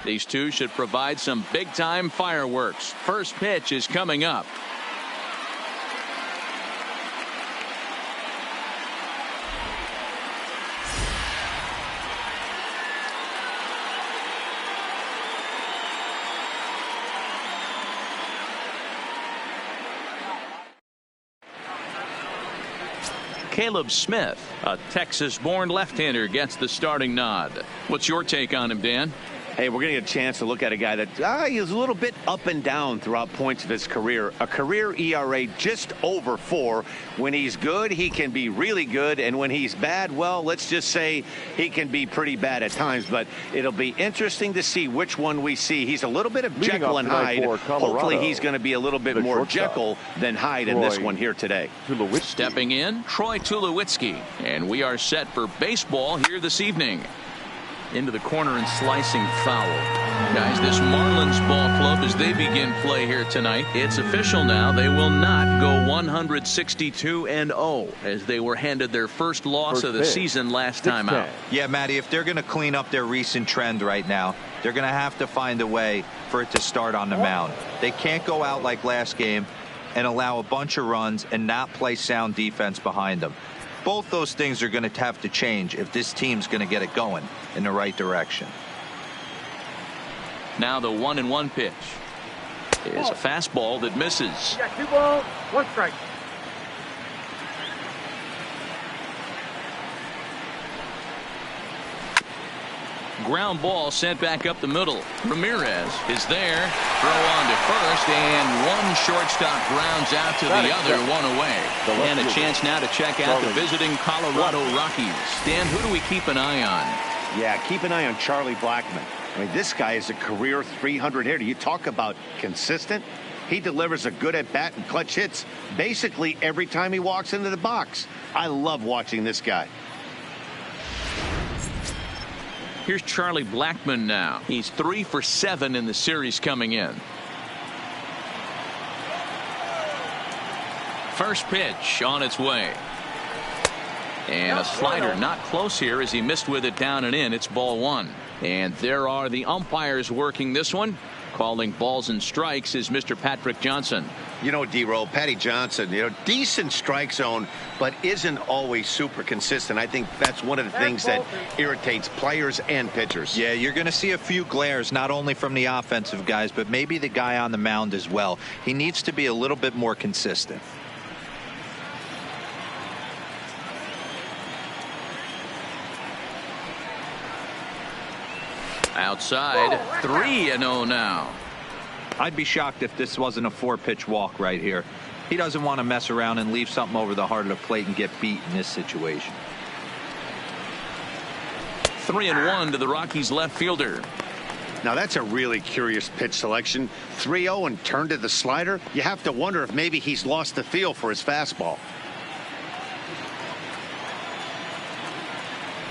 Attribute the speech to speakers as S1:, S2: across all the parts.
S1: These two should provide some big-time fireworks. First pitch is coming up. Caleb Smith, a Texas-born left-hander, gets the starting nod. What's your take on him, Dan?
S2: Hey, we're going to get a chance to look at a guy that he's a little bit up and down throughout points of his career. A career ERA just over 4. When he's good, he can be really good. And when he's bad, well, let's just say he can be pretty bad at times. But it'll be interesting to see which one we see. He's a little bit of Jekyll and Hyde. Hopefully he's going to be a little bit more Jekyll than Hyde in this one here today.
S1: Stepping in, Troy Tulowitzki. And we are set for baseball here this evening. Into the corner and slicing foul. Guys, this Marlins ball club, as they begin play here tonight, it's official now. They will not go 162-0 as they were handed their first loss of the season last time out.
S3: Yeah, Matty, if they're going to clean up their recent trend right now, they're going to have to find a way for it to start on the mound. They can't go out like last game and allow a bunch of runs and not play sound defense behind them. Both those things are going to have to change if this team's going to get it going in the right direction.
S1: Now the 1-1 pitch is a fastball that misses.
S4: You got 2 balls, 1 strike.
S1: Ground ball sent back up the middle. Ramirez is there. Throw on to first, and one shortstop grounds out to the other, 1 away. And a chance now to check out the visiting Colorado Rockies. Dan, who do we keep an eye on?
S2: Yeah, keep an eye on Charlie Blackmon. I mean, this guy is a career 300 hitter. You talk about consistent. He delivers a good at-bat and clutch hits basically every time he walks into the box. I love watching this guy.
S1: Here's Charlie Blackmon now. He's 3 for 7 in the series coming in. First pitch on its way. And a slider not close here as he missed with it down and in. It's ball 1. And there are the umpires working this one. Calling balls and strikes is Mr. Patrick Johnson.
S2: You know, D-Roll, Patty Johnson, decent strike zone, but isn't always super consistent. I think that's one of the things that irritates players and pitchers.
S3: Yeah, you're going to see a few glares, not only from the offensive guys, but maybe the guy on the mound as well. He needs to be a little bit more consistent.
S1: Outside, 3-0 now.
S3: I'd be shocked if this wasn't a 4-pitch walk right here. He doesn't want to mess around and leave something over the heart of the plate and get beat in this situation.
S1: 3-1 to the Rockies left fielder.
S2: Now that's a really curious pitch selection. 3-0 and turned to the slider. You have to wonder if maybe he's lost the feel for his fastball.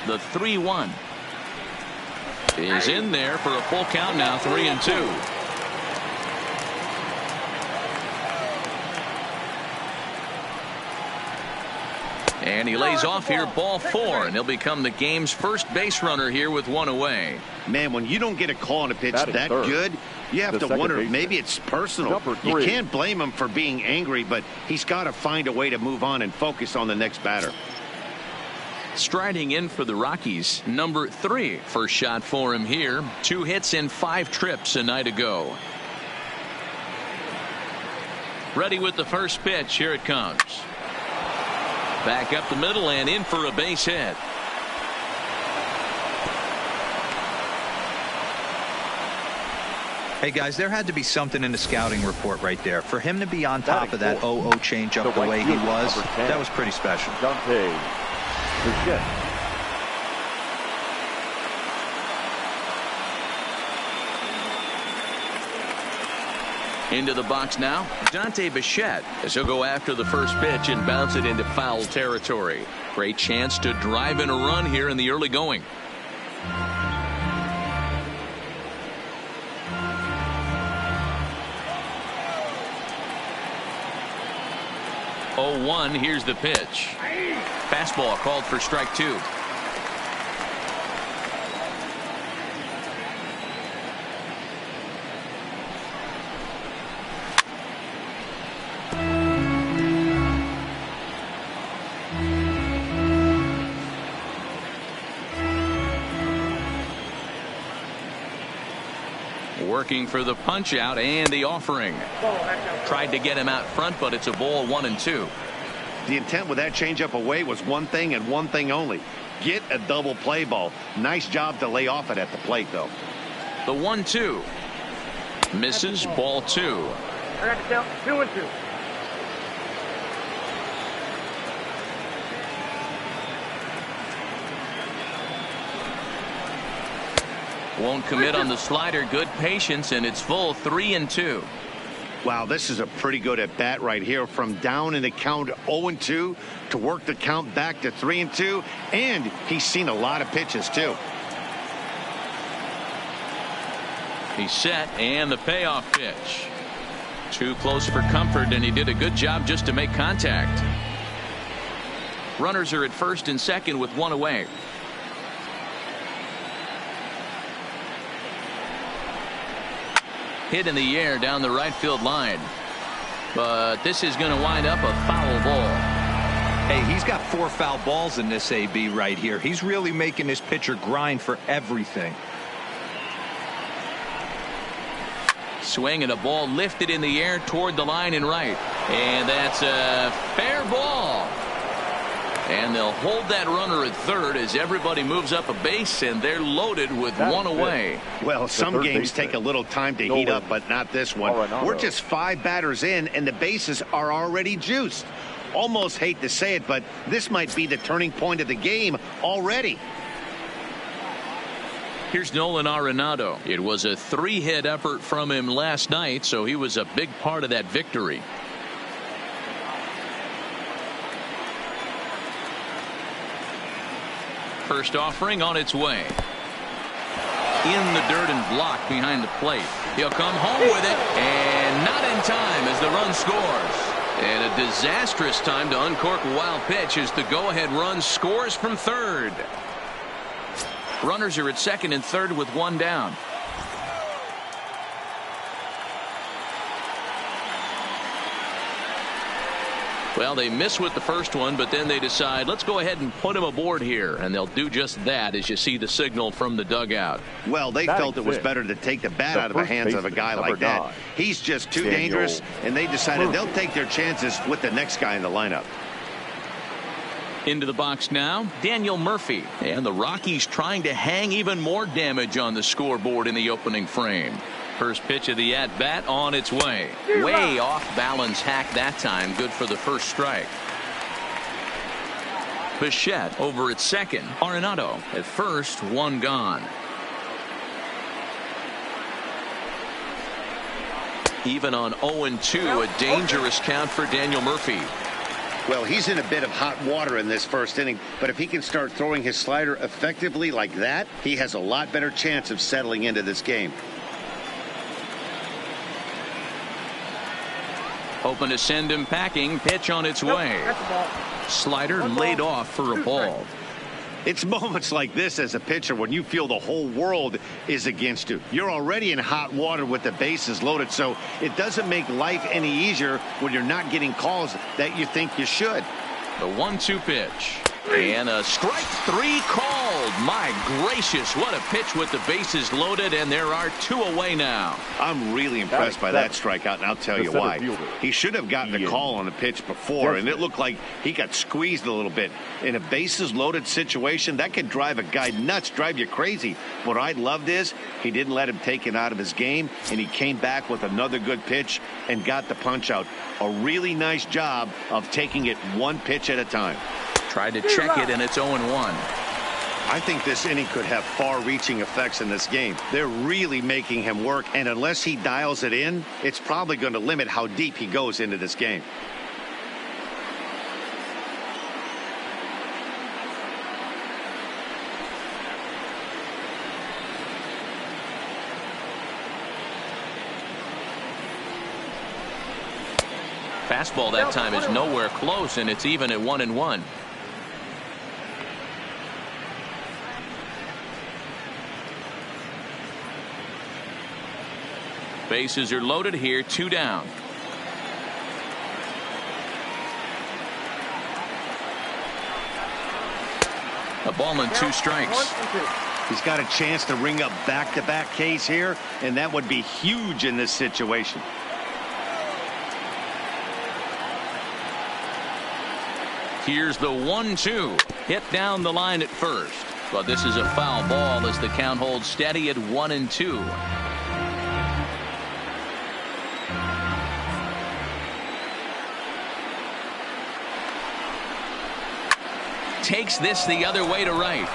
S1: The 3-1 is in there for a full count now. 3-2. And he lays off here, ball 4, and he'll become the game's first base runner here with 1 away.
S2: Man, when you don't get a call on a pitch that good, you have to wonder if maybe it's personal. You can't blame him for being angry, but he's got to find a way to move on and focus on the next batter.
S1: Striding in for the Rockies, number 3. First shot for him here. 2 hits in 5 trips a night ago. Ready with the first pitch. Here it comes. Back up the middle and in for a base hit.
S3: Hey guys, there had to be something in the scouting report right there. For him to be on top of that 0-0 changeup the way he was, that was pretty special.
S1: Into the box now, Dante Bichette, as he'll go after the first pitch and bounce it into foul territory. Great chance to drive in a run here in the early going. Oh, 1, here's the pitch. Fastball called for strike 2. Working for the punch out and the offering. Tried to get him out front, but it's a ball, 1-2.
S2: The intent with that changeup away was one thing and one thing only. Get a double play ball. Nice job to lay off it at the plate, though.
S1: The 1-2. Misses, ball 2.
S4: I got the count, 2-2.
S1: Won't commit on the slider. Good patience, and it's full, 3-2.
S2: Wow, this is a pretty good at bat right here. From down in the count 0-2 to work the count back to 3-2, and he's seen a lot of pitches too.
S1: He's set, and the payoff pitch. Too close for comfort, and he did a good job just to make contact. Runners are at first and second with one away. Hit in the air down the right field line, but this is going to wind up a foul ball.
S3: Hey, he's got 4 foul balls in this AB right here. He's really making this pitcher grind for everything.
S1: Swing and a ball lifted in the air toward the line and right, and that's a fair ball. And they'll hold that runner at third as everybody moves up a base, and they're loaded with one away.
S2: Well, some games take a little time to heat up, but not this one. We're just 5 batters in, and the bases are already juiced. Almost hate to say it, but this might be the turning point of the game already.
S1: Here's Nolan Arenado. It was a 3-hit effort from him last night, so he was a big part of that victory. First offering on its way. In the dirt and blocked behind the plate. He'll come home with it, and not in time as the run scores. And a disastrous time to uncork a wild pitch as the go-ahead run scores from third. Runners are at second and third with one down. Well, they miss with the first one, but then they decide, let's go ahead and put him aboard here. And they'll do just that as you see the signal from the dugout.
S2: Well, they felt it was better to take the bat out of the hands of a guy like that. He's just too dangerous, and they decided they'll take their chances with the next guy in the lineup.
S1: Into the box now, Daniel Murphy. And the Rockies trying to hang even more damage on the scoreboard in the opening frame. First pitch of the at-bat on its way. Way off balance hack that time. Good for the first strike. Bichette over at second. Arenado at first, one gone. Even on 0-2, a dangerous count for Daniel Murphy.
S2: Well, he's in a bit of hot water in this first inning, but if he can start throwing his slider effectively like that, he has a lot better chance of settling into this game.
S1: Hoping to send him packing. Pitch on its way. Slider laid off for a ball.
S2: It's moments like this as a pitcher when you feel the whole world is against you. You're already in hot water with the bases loaded, so it doesn't make life any easier when you're not getting calls that you think you should.
S1: The 1-2 pitch. And a strike 3 called. My gracious, what a pitch with the bases loaded, and there are 2 away now.
S2: I'm really impressed by that strikeout, and I'll tell you why. He should have gotten the call on the pitch before, and it looked like he got squeezed a little bit. In a bases loaded situation, that could drive a guy nuts, drive you crazy. What I loved is he didn't let him take it out of his game, and he came back with another good pitch and got the punch out. A really nice job of taking it one pitch at a time.
S1: Tried to check it, and it's 0-1.
S2: I think this inning could have far-reaching effects in this game. They're really making him work, and unless he dials it in, it's probably going to limit how deep he goes into this game.
S1: Fastball that time is nowhere close, and it's even at 1-1. Bases are loaded here, 2 down. A ball and 2 strikes.
S2: He's got a chance to ring up back-to-back Ks here, and that would be huge in this situation.
S1: Here's the 1-2. Hit down the line at first. But this is a foul ball as the count holds steady at 1-2. Takes this the other way to right.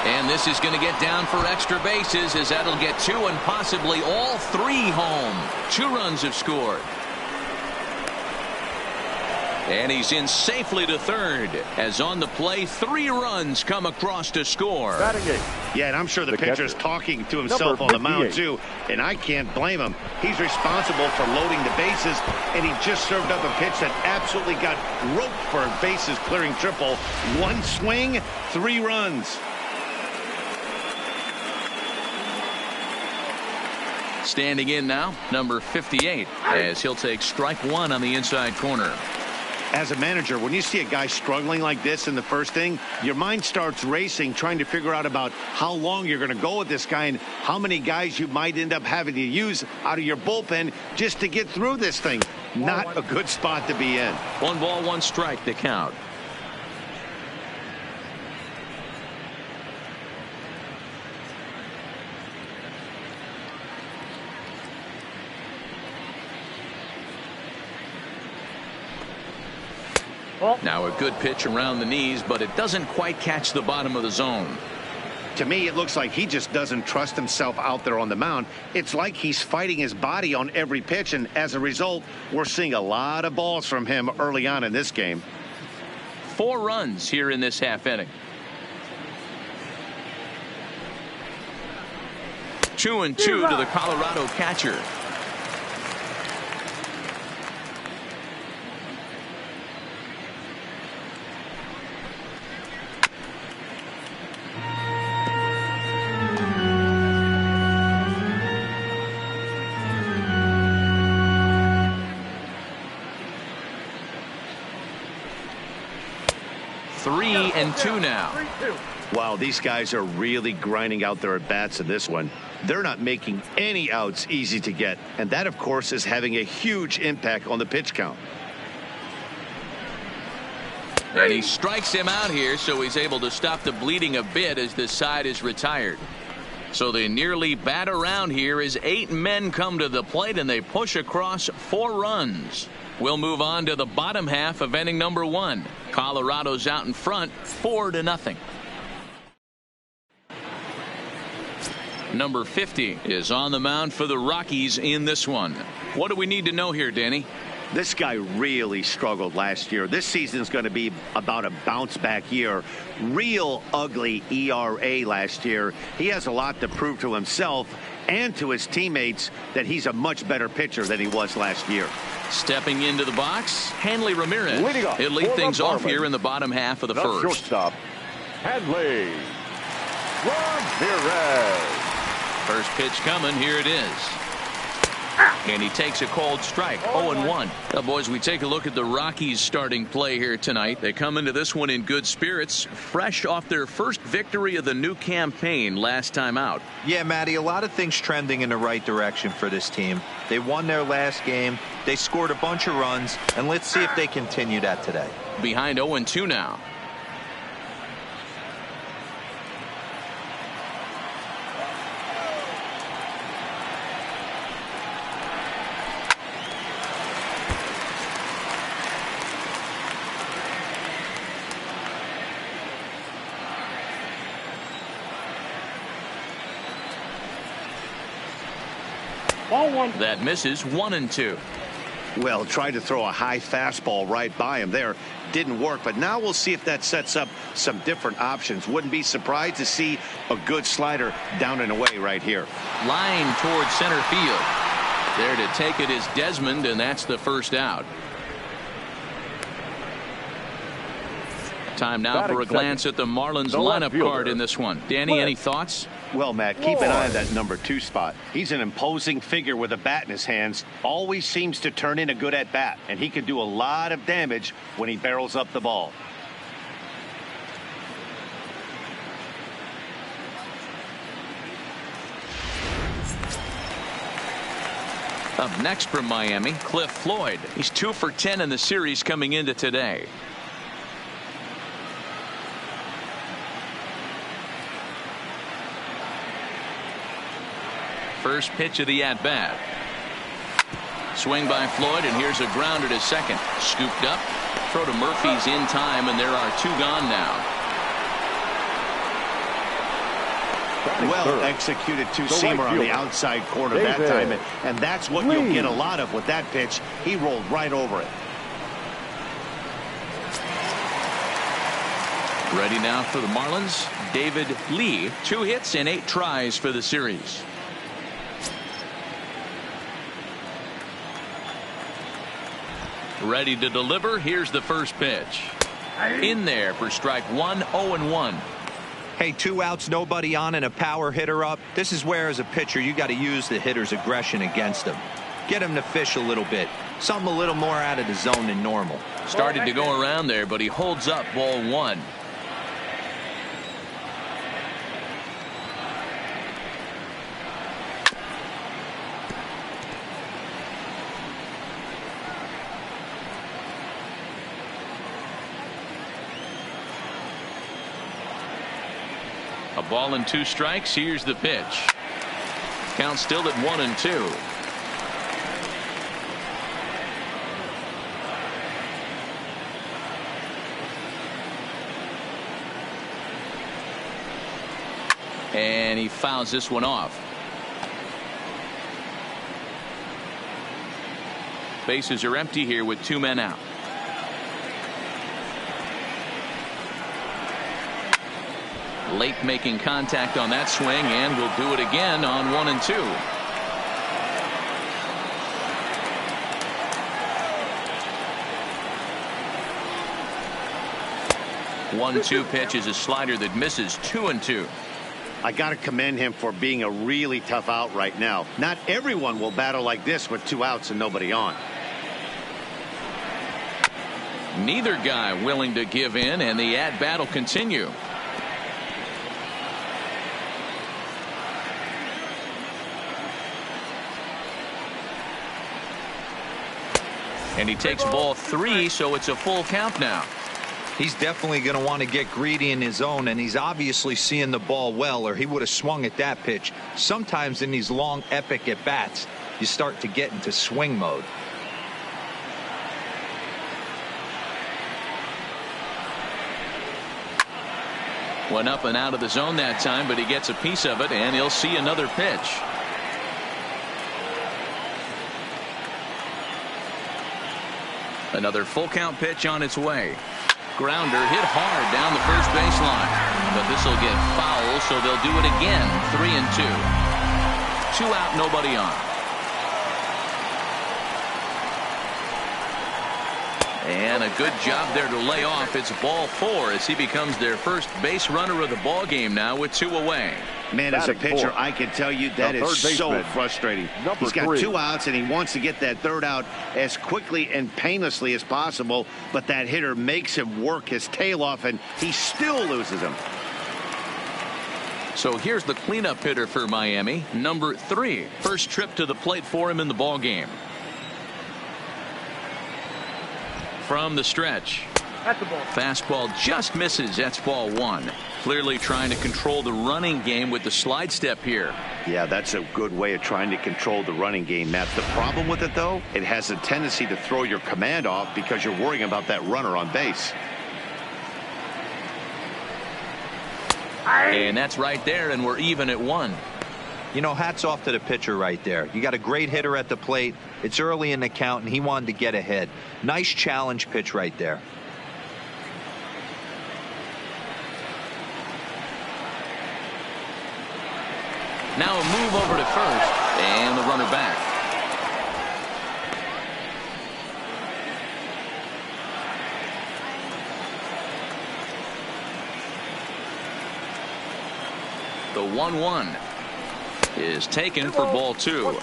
S1: And this is going to get down for extra bases as that'll get 2 and possibly all 3 home. 2 runs have scored. And he's in safely to third as on the play 3 runs come across to score.
S2: Yeah, and I'm sure the pitcher's talking to himself on the mound too, and I can't blame him. He's responsible for loading the bases, and he just served up a pitch that absolutely got roped for a bases clearing triple. 1 swing, 3 runs.
S1: Standing in now, number 58, as he'll take strike 1 on the inside corner.
S2: As a manager, when you see a guy struggling like this in the first inning, your mind starts racing, trying to figure out about how long you're going to go with this guy and how many guys you might end up having to use out of your bullpen just to get through this thing. Not a good spot to be in.
S1: 1 ball, 1 strike to count. Now a good pitch around the knees, but it doesn't quite catch the bottom of the zone.
S2: To me, it looks like he just doesn't trust himself out there on the mound. It's like he's fighting his body on every pitch, and as a result, we're seeing a lot of balls from him early on in this game.
S1: 4 runs here in this half inning. 2-2 to the Colorado catcher. And 2 now.
S2: Wow, these guys are really grinding out their at-bats in this one. They're not making any outs easy to get, and that, of course, is having a huge impact on the pitch count.
S1: And he strikes him out here, so he's able to stop the bleeding a bit as this side is retired. So they nearly bat around here as 8 men come to the plate, and they push across 4 runs. We'll move on to the bottom half of inning number 1. Colorado's out in front, 4-0. Number 50 is on the mound for the Rockies in this one. What do we need to know here, Danny?
S2: This guy really struggled last year. This season is going to be about a bounce back year. Real ugly ERA last year. He has a lot to prove to himself and to his teammates that he's a much better pitcher than he was last year.
S1: Stepping into the box, Hanley Ramirez. He'll lead things off here in the bottom half of the first.
S5: Shortstop, Hanley Ramirez.
S1: First pitch coming. Here it is. And he takes a cold strike. 0-1. Now, boys, we take a look at the Rockies starting play here tonight. They come into this one in good spirits, fresh off their first victory of the new campaign last time out.
S3: Yeah, Matty, a lot of things trending in the right direction for this team. They won their last game. They scored a bunch of runs, and let's see if they continue that today.
S1: Behind 0-2 now. That misses. 1-2.
S2: Well, tried to throw a high fastball right by him there. Didn't work, but now we'll see if that sets up some different options. Wouldn't be surprised to see a good slider down and away right here.
S1: Line towards center field. There to take it is Desmond, and that's the first out. Time now for a glance at the Marlins lineup card in this one. Danny, any thoughts?
S2: Well, Matt, keep an eye on that number 2 spot. He's an imposing figure with a bat in his hands. Always seems to turn in a good at bat, and he can do a lot of damage when he barrels up the ball.
S1: Up next from Miami, Cliff Floyd. He's 2 for 10 in the series coming into today. First pitch of the at-bat. Swing by Floyd, and here's a grounder to second. Scooped up. Throw to Murphy's in time, and there are 2 gone now.
S2: Well executed two-seamer on the outside corner that time, and that's what you'll get a lot of with that pitch. He rolled right over it.
S1: Ready now for the Marlins, David Lee. 2 hits and 8 tries for the series. Ready to deliver. Here's the first pitch. In there for strike 1, 0-1.
S3: Hey, 2 outs, nobody on, and a power hitter up. This is where, as a pitcher, you got to use the hitter's aggression against him. Get him to fish a little bit. Something a little more out of the zone than normal.
S1: Started to go around there, but he holds up ball 1. A ball and 2 strikes. Here's the pitch. Count still at 1-2. And he fouls this one off. Bases are empty here with 2 men out. Late making contact on that swing, and will do it again on 1-2. 1-2 pitch is a slider that misses. 2-2.
S2: I got to commend him for being a really tough out right now. Not everyone will battle like this with 2 outs and nobody on.
S1: Neither guy willing to give in, and the at-bat will continue. And he takes ball 3, so it's a full count now.
S3: He's definitely going to want to get greedy in his zone, and he's obviously seeing the ball well, or he would have swung at that pitch. Sometimes in these long, epic at-bats, you start to get into swing mode.
S1: Went up and out of the zone that time, but he gets a piece of it, and he'll see another pitch. Another full count pitch on its way. Grounder hit hard down the first baseline, but this will get foul, so they'll do it again. 3-2. 2 out, nobody on. And a good job there to lay off. It's ball 4 as he becomes their first base runner of the ball game now with 2 away.
S2: Man, as a pitcher, I can tell you that is so frustrating. He's got 2 outs, and he wants to get that 3rd out as quickly and painlessly as possible, but that hitter makes him work his tail off, and he still loses him.
S1: So here's the cleanup hitter for Miami, number 3. First trip to the plate for him in the ball game. From the stretch.
S4: That's the ball.
S1: Fastball just misses. That's ball 1. Clearly trying to control the running game with the slide step here.
S2: Yeah, that's a good way of trying to control the running game, Matt. The problem with it, though, it has a tendency to throw your command off because you're worrying about that runner on base.
S1: And that's right there, and we're even at 1.
S3: You know, hats off to the pitcher right there. You got a great hitter at the plate. It's early in the count, and he wanted to get ahead. Nice challenge pitch right there.
S1: Now a move over to first, and the runner back. The 1-1 is taken for ball 2.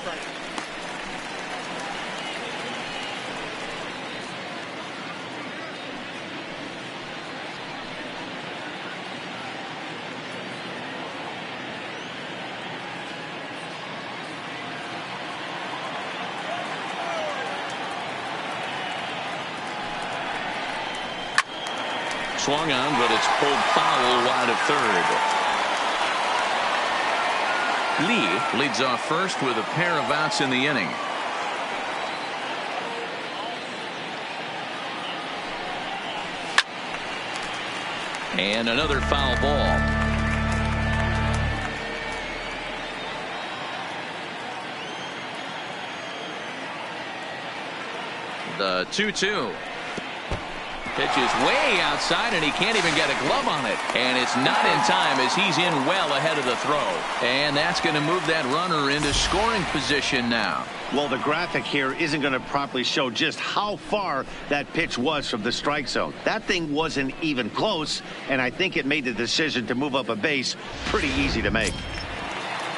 S1: Swung on, but it's pulled foul wide of third. Lee leads off first with a pair of outs in the inning. And another foul ball. The 2-2. Pitch is way outside, and he can't even get a glove on it. And it's not in time as he's in well ahead of the throw. And that's going to move that runner into scoring position now.
S2: Well, the graphic here isn't going to properly show just how far that pitch was from the strike zone. That thing wasn't even close, and I think it made the decision to move up a base pretty easy to make.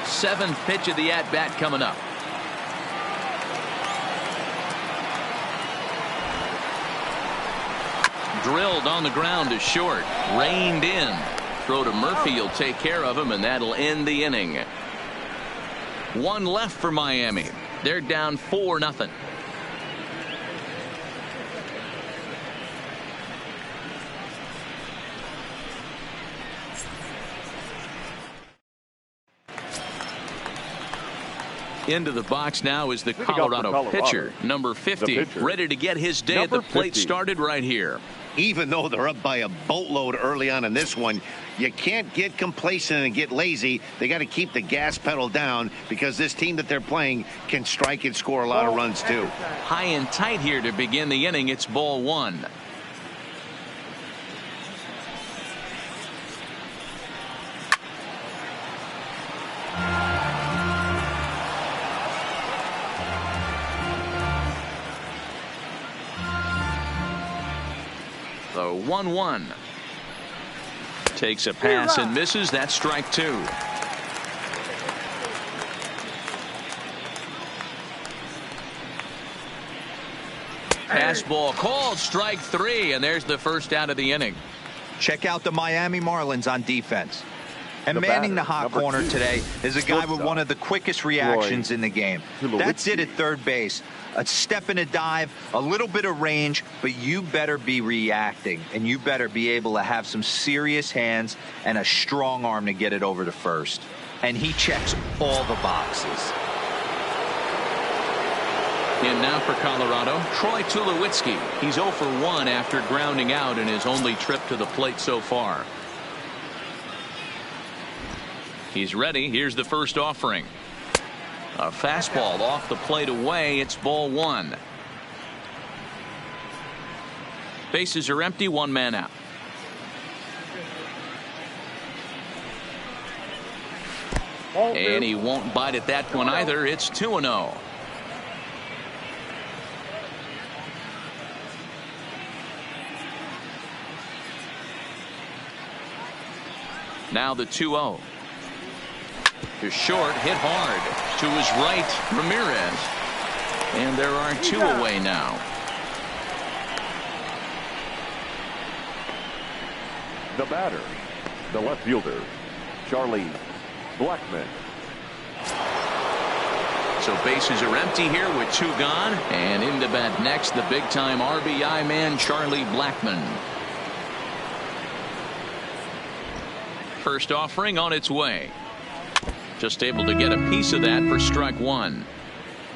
S1: Seventh pitch of the at-bat coming up. Drilled on the ground to short. Reined in. Throw to Murphy will take care of him, and that'll end the inning. One left for Miami. They're down 4-0. Into the box now is the Colorado pitcher, number 50, ready to get his day at the plate started right here.
S2: Even though they're up by a boatload early on in this one, you can't get complacent and get lazy. They got to keep the gas pedal down because this team that they're playing can strike and score a lot of runs too.
S1: High and tight here to begin the inning. It's ball one. The 1-1. Takes a pass and misses. That's strike two. Pass ball called, strike three, and there's the first out of the inning.
S3: Check out the Miami Marlins on defense. And manning the hot corner today is a guy with one of the quickest reactions in the game. That's it at third base. A step and a dive, a little bit of range, but you better be reacting, and you better be able to have some serious hands and a strong arm to get it over to first. And he checks all the boxes.
S1: In now for Colorado, Troy Tulowitzki. He's 0 for 1 after grounding out in his only trip to the plate so far. He's ready. Here's the first offering. A fastball off the plate away. It's ball one. Bases are empty. One man out. And he won't bite at that one either. It's 2-0. Now the 2-0. To short, hit hard. To his right, Ramirez. And there are two away now.
S5: The batter, the left fielder, Charlie Blackmon.
S1: So bases are empty here with two gone. And in to bat next, the big-time RBI man, Charlie Blackmon. First offering on its way. Just able to get a piece of that for strike one.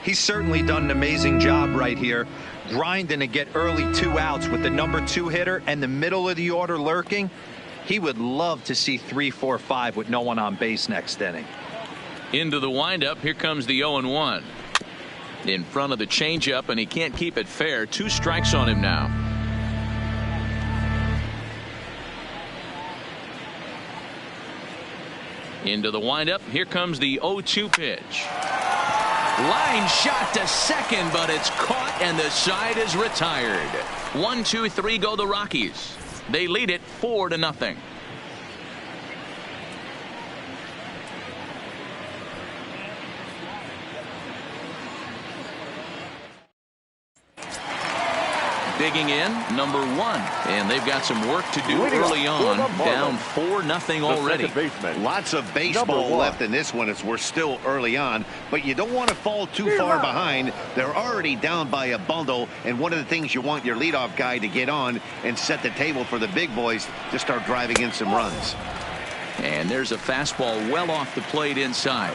S3: He's certainly done an amazing job right here, grinding to get early 2 outs with the number 2 hitter and the middle of the order lurking. He would love to see 3, 4, 5 with no one on base next inning.
S1: Into the windup. Here comes the 0-1. In front of the changeup, and he can't keep it fair. 2 strikes on him now. Into the windup. Here comes the 0-2 pitch. Line shot to second, but it's caught and the side is retired. 1, 2, 3 go the Rockies. They lead it 4-0. Digging in, number 1. And they've got some work to do early on. Down 4-0 already.
S2: Lots of baseball left in this one as we're still early on. But you don't want to fall too far behind. They're already down by a bundle. And one of the things you want your leadoff guy to get on and set the table for the big boys to start driving in some runs.
S1: And there's a fastball well off the plate inside.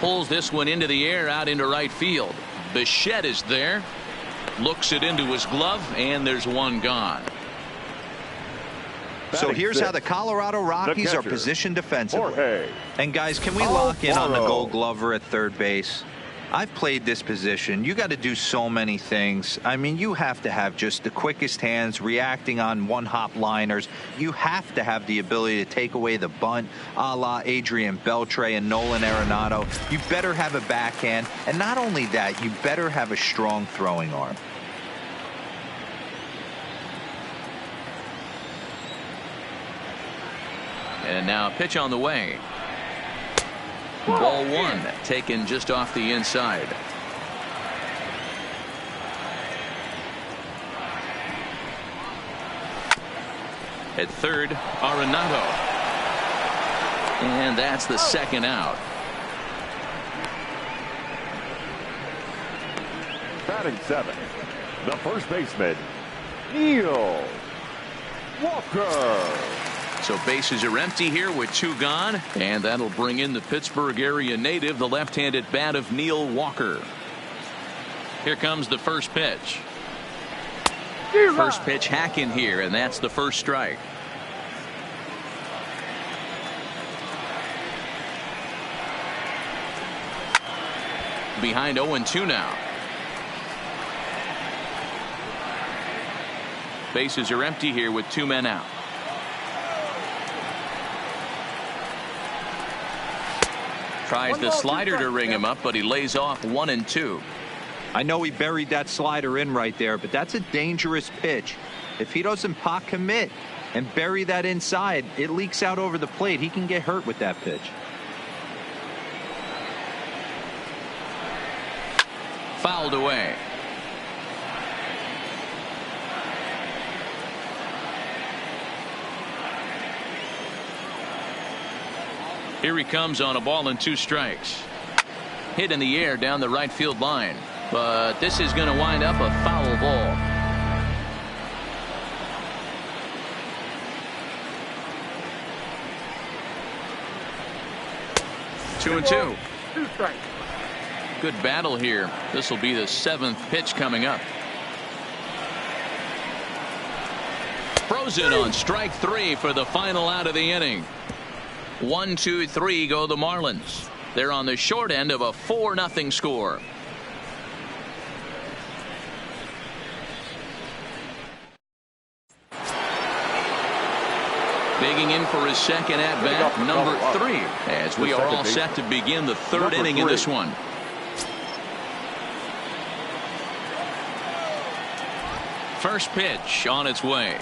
S1: Pulls this one into the air out into right field. Bichette is there. Looks it into his glove, and there's one gone.
S3: So here's how the Colorado Rockies are positioned defensively. And guys, can we lock in on the Gold Glover at third base? I've played this position. You got to do so many things. I mean, you have to have just the quickest hands, reacting on one-hop liners. You have to have the ability to take away the bunt, a la Adrian Beltre and Nolan Arenado. You better have a backhand. And not only that, you better have a strong throwing arm.
S1: And now a pitch on the way. Ball 1 taken just off the inside. At third, Arenado. And that's the second out.
S5: Batting 7, the first baseman, Neil Walker.
S1: So bases are empty here with 2 gone, and that'll bring in the Pittsburgh area native, the left-handed bat of Neil Walker. Here comes the first pitch. First pitch hack in here, and that's the first strike. Behind 0-2 now. Bases are empty here with 2 men out. Tries the slider to ring him up, but he lays off 1-2.
S3: I know he buried that slider in right there, but that's a dangerous pitch. If he doesn't pot commit and bury that inside, it leaks out over the plate. He can get hurt with that pitch.
S1: Fouled away. Here he comes on a ball and 2 strikes. Hit in the air down the right field line. But this is going to wind up a foul ball. Two and two.
S4: 2 strikes.
S1: Good battle here. This will be the 7th pitch coming up. Frozen on strike 3 for the final out of the inning. 1, 2, 3 go the Marlins. They're on the short end of a 4-0 score. Digging in for his second at bat, number 3, as we are all set to begin the 3rd inning in this one. First pitch on its way.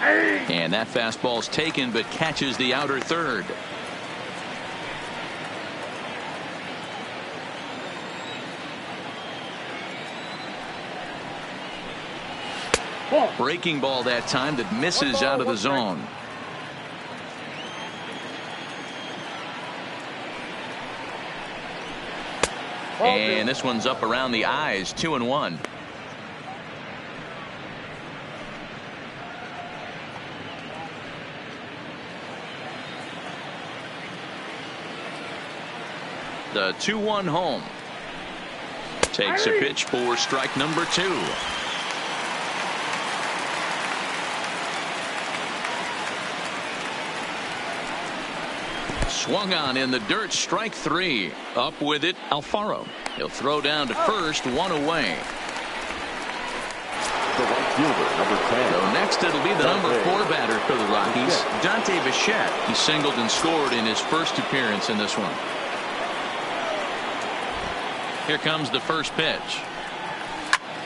S1: And that fastball's taken, but catches the outer third. Breaking ball that time that misses out of the zone. And this one's up around the eyes, 2-1. The 2-1 home. Takes a pitch for strike number 2. Swung on in the dirt, strike 3. Up with it, Alfaro. He'll throw down to first, 1 away.
S5: The right fielder, number 10.
S1: So next it'll be the number 4 batter for the Rockies, Dante Bichette. He singled and scored in his first appearance in this one. Here comes the first pitch.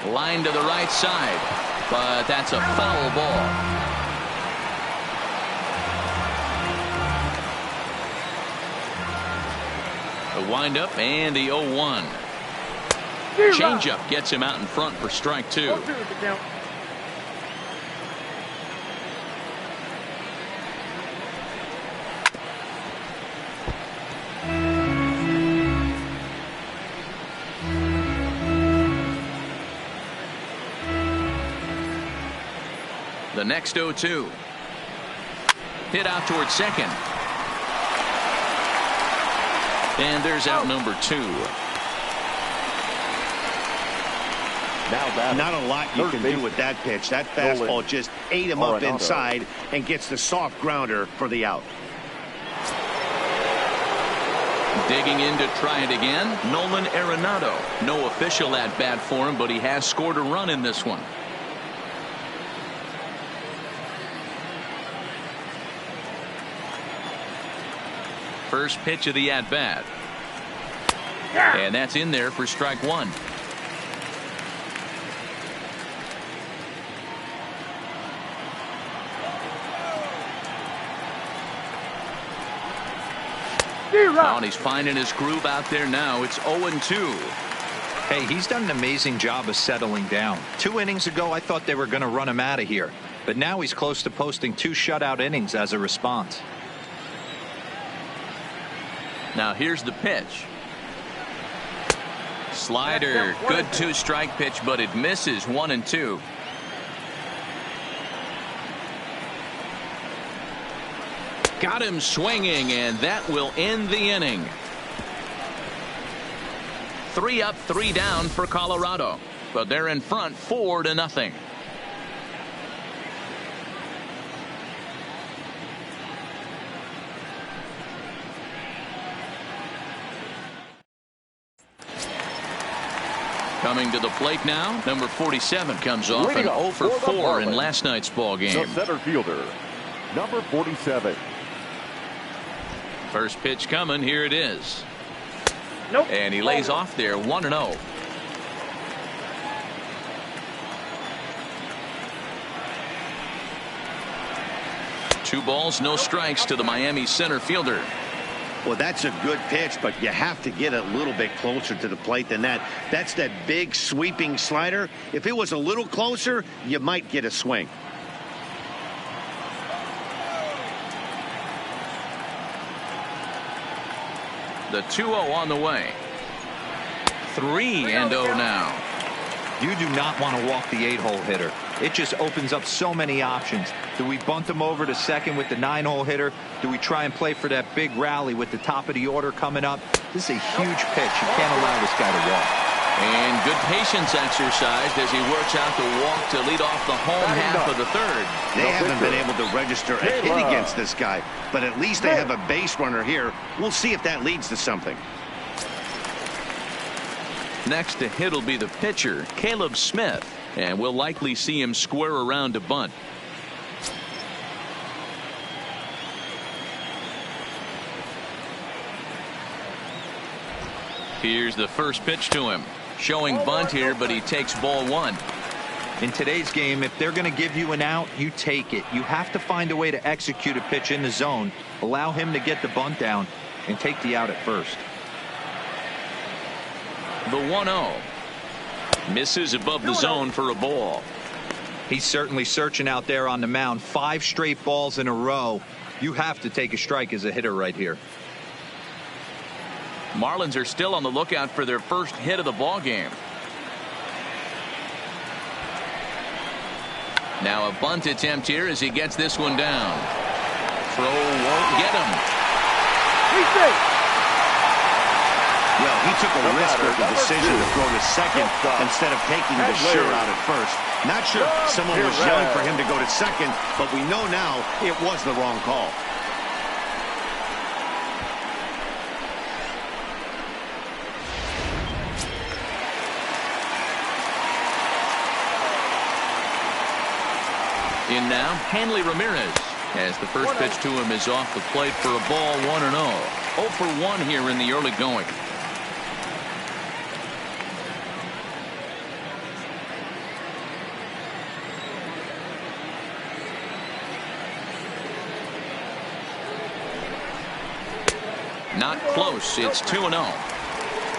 S1: Line to the right side, but that's a foul ball. The windup and the 0-1. Changeup gets him out in front for strike 2.
S4: 0-2 is the count.
S1: The next 0-2. Hit out towards second. And there's out number 2.
S5: Now
S2: not a lot you can do with that pitch. That fastball just ate him up inside and gets the soft grounder for the out.
S1: Digging in to try it again, Nolan Arenado. No official at bat for him, but he has scored a run in this one. First pitch of the at bat. And that's in there for strike 1. Oh, and he's finding his groove out there now. It's 0-2.
S3: Hey, he's done an amazing job of settling down. 2 innings ago, I thought they were going to run him out of here. But now he's close to posting 2 shutout innings as a response.
S1: Now here's the pitch. Slider. Good 2-strike pitch, but it misses. 1-2. Got him swinging, and that will end the inning. 3 up, 3 down for Colorado, but they're in front 4-0. Coming to the plate now, number 47 comes off an 0 for 4 in last night's ball game.
S5: The center fielder, number 47.
S1: First pitch coming. Here it is.
S4: Nope.
S1: And he lays off there. 1-0. Two balls, no strikes to the Miami center fielder.
S2: Well, that's a good pitch, but you have to get a little bit closer to the plate than that. That's that big sweeping slider. If it was a little closer, you might get a swing.
S1: The 2-0 on the way. 3-0 now.
S3: You do not want to walk the 8-hole hitter. It just opens up so many options. Do we bunt him over to second with the 9-hole hitter? Do we try and play for that big rally with the top of the order coming up? This is a huge pitch. You can't allow this guy to walk.
S1: And good patience exercised as he works out the walk to lead off the home half of the third.
S2: They haven't been able to register a hit against this guy, but at least they have a base runner here. We'll see if that leads to something.
S1: Next to hit will be the pitcher, Caleb Smith, and we'll likely see him square around to bunt. Here's the first pitch to him. Showing bunt here, but he takes ball 1.
S3: In today's game, if they're going to give you an out, you take it. You have to find a way to execute a pitch in the zone, allow him to get the bunt down, and take the out at first.
S1: The 1-0. Misses above the zone for a ball.
S3: He's certainly searching out there on the mound. 5 straight balls in a row. You have to take a strike as a hitter right here.
S1: Marlins are still on the lookout for their first hit of the ball game. Now a bunt attempt here as he gets this one down. Throw won't get him.
S2: Well, he took a risk with the decision to throw to second instead of taking the sure out at first. Not sure someone was yelling for him to go to second, but we know now it was the wrong call.
S1: In now, Hanley Ramirez, as the first pitch to him is off the plate for a ball. 1-0. 0 for 1 here in the early going. Not close. It's 2-0.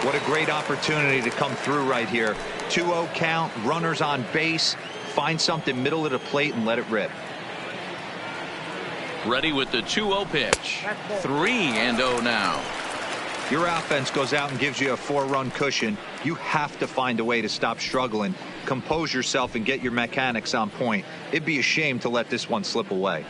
S3: What a great opportunity to come through right here. 2-0 count, runners on base. Find something middle of the plate and let it rip.
S1: Ready with the 2-0 pitch. 3-0 now.
S3: Your offense goes out and gives you a 4-run cushion. You have to find a way to stop struggling. Compose yourself and get your mechanics on point. It'd be a shame to let this one slip away.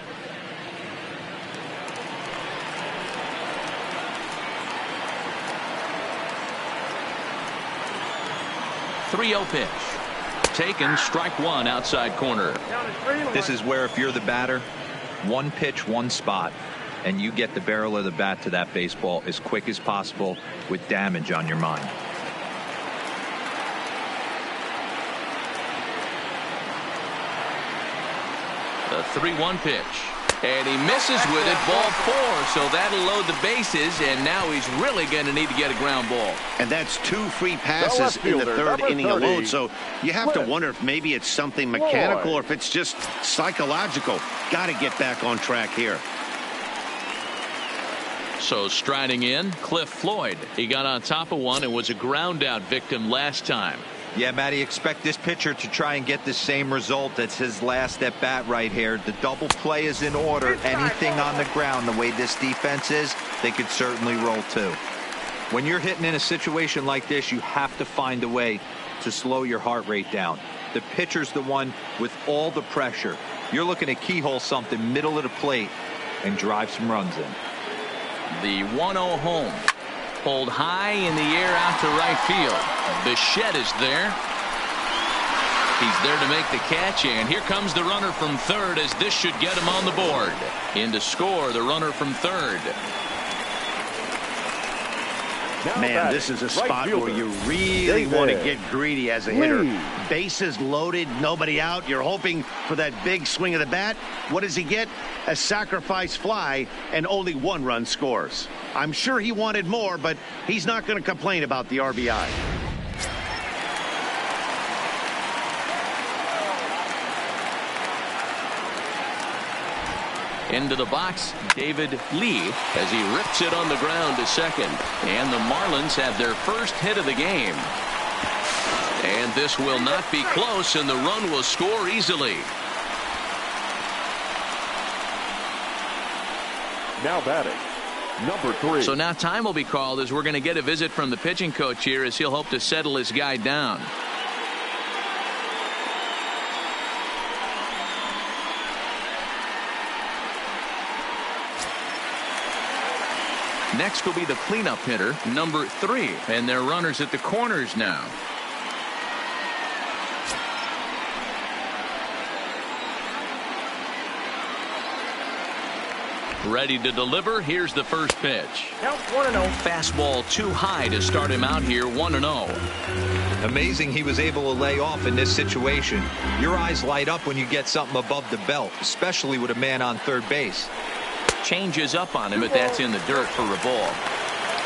S1: .3-0 pitch. Taken, strike one, outside corner.
S3: This is where if you're the batter, one pitch, one spot, and you get the barrel of the bat to that baseball as quick as possible with damage on your mind.
S1: The 3-1 pitch. And he misses with it, ball 4, so that'll load the bases, and now he's really going to need to get a ground ball.
S2: And that's 2 free passes in the third inning alone, so you have to wonder if maybe it's something mechanical or if it's just psychological. Got to get back on track here.
S1: So striding in, Cliff Floyd. He got on top of one and was a ground out victim last time.
S3: Yeah, Matty, expect this pitcher to try and get the same result. That's his last at bat right here. The double play is in order. Anything on the ground, the way this defense is, they could certainly roll too. When you're hitting in a situation like this, you have to find a way to slow your heart rate down. The pitcher's the one with all the pressure. You're looking to keyhole something middle of the plate and drive some runs in.
S1: The 1-0 home. Pulled high in the air out to right field. Bichette is there. He's there to make the catch, and here comes the runner from third as this should get him on the board. In to score, the runner from third.
S2: Man, this is a spot where you really want to get greedy as a hitter. Bases loaded, nobody out. You're hoping for that big swing of the bat. What does he get? A sacrifice fly, and only 1 run scores. I'm sure he wanted more, but he's not going to complain about the RBI.
S1: Into the box, David Lee, as he rips it on the ground to second. And the Marlins have their first hit of the game. And this will not be close, and the run will score easily.
S5: Now batting, number 3.
S1: So now time will be called as we're going to get a visit from the pitching coach here as he'll hope to settle his guy down. Next will be the cleanup hitter, number 3, and their runners at the corners now. Ready to deliver. Here's the first pitch.
S4: Count 1-0.
S1: Fastball too high to start him out here. 1-0.
S3: Amazing he was able to lay off in this situation. Your eyes light up when you get something above the belt, especially with a man on third base.
S1: Changes up on him, but that's in the dirt for a ball.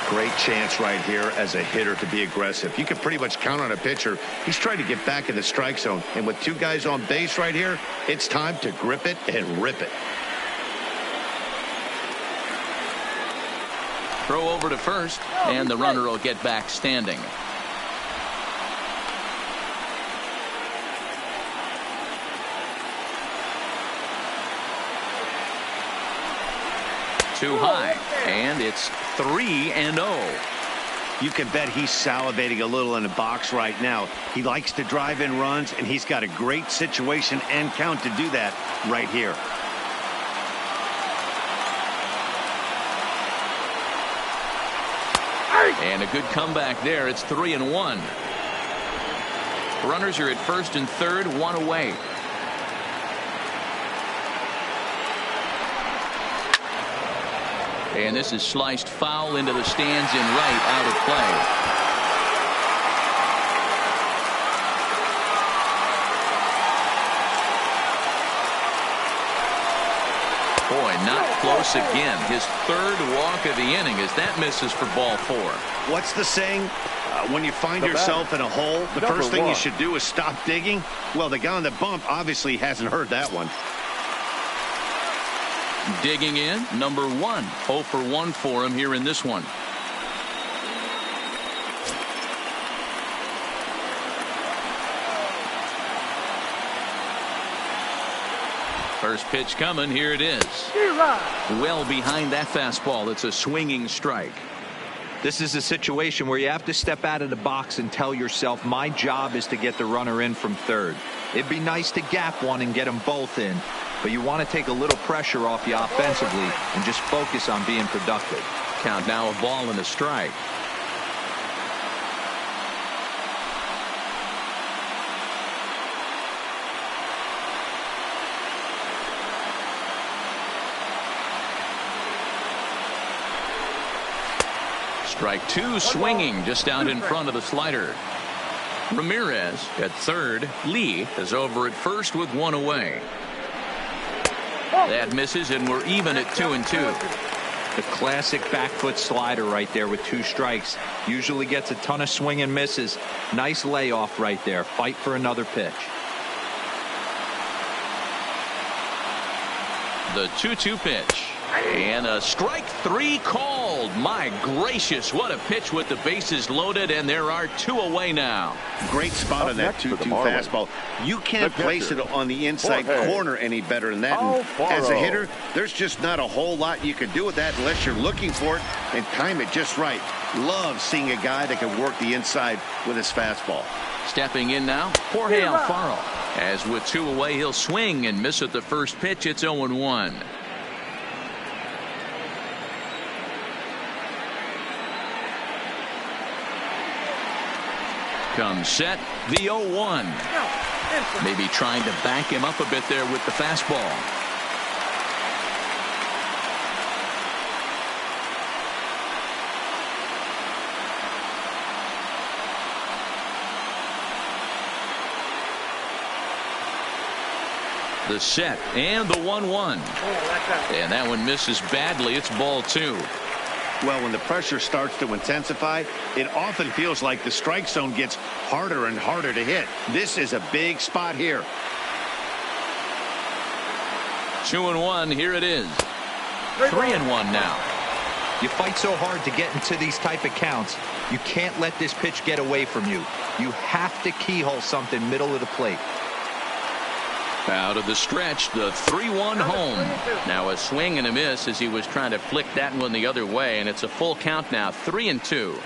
S2: Great chance right here as a hitter to be aggressive. You can pretty much count on a pitcher. He's trying to get back in the strike zone, and with 2 guys on base right here, it's time to grip it and rip it.
S1: Throw over to first, and the runner will get back standing. Too high, and it's 3-0.
S2: You can bet he's salivating a little in the box right now. He likes to drive in runs, and he's got a great situation and count to do that right here.
S1: And a good comeback there. It's 3-1. Runners are at first and third, 1 away. And this is sliced foul into the stands in right, out of play. Boy, not close again. His 3rd walk of the inning as that misses for ball 4.
S2: What's the saying? When you find yourself in a hole, the first thing you should do is stop digging. Well, the guy on the bump obviously hasn't heard that one.
S1: Digging in, number 1. 0 for 1 for him here in this one. First pitch coming. Here it is. Well behind that fastball. It's a swinging strike.
S3: This is a situation where you have to step out of the box and tell yourself, my job is to get the runner in from third. It'd be nice to gap one and get them both in, but you want to take a little pressure off you offensively and just focus on being productive.
S1: Count now, a ball and a strike. Strike 2 swinging just out in front of the slider. Ramirez at third. Lee is over at first with 1 away. That misses, and we're even at 2-2.
S3: The classic back foot slider right there with 2 strikes. Usually gets a ton of swing and misses. Nice layoff right there. Fight for another pitch.
S1: The 2-2 pitch. And a strike 3 called. My gracious, what a pitch with the bases loaded, and there are 2 away now.
S2: Great spot on that 2-2 fastball. You can't place it on the inside corner any better than that. And as a hitter, there's just not a whole lot you can do with that unless you're looking for it and time it just right. Love seeing a guy that can work the inside with his fastball.
S1: Stepping in now, Jorge Alfaro. As with 2 away, he'll swing and miss at the first pitch. It's 0-1. Comes set, the 0-1. Maybe trying to back him up a bit there with the fastball. The set and the 1-1. And that one misses badly. It's ball 2.
S2: Well, when the pressure starts to intensify, it often feels like the strike zone gets harder and harder to hit. This is a big spot here.
S1: 2-1. Here it is. 3-1 now.
S3: You fight so hard to get into these type of counts. You can't let this pitch get away from you. You have to keyhole something middle of the plate.
S1: Out of the stretch, the 3-1 home. Now a swing and a miss as he was trying to flick that one the other way, and it's a full count now, 3-2.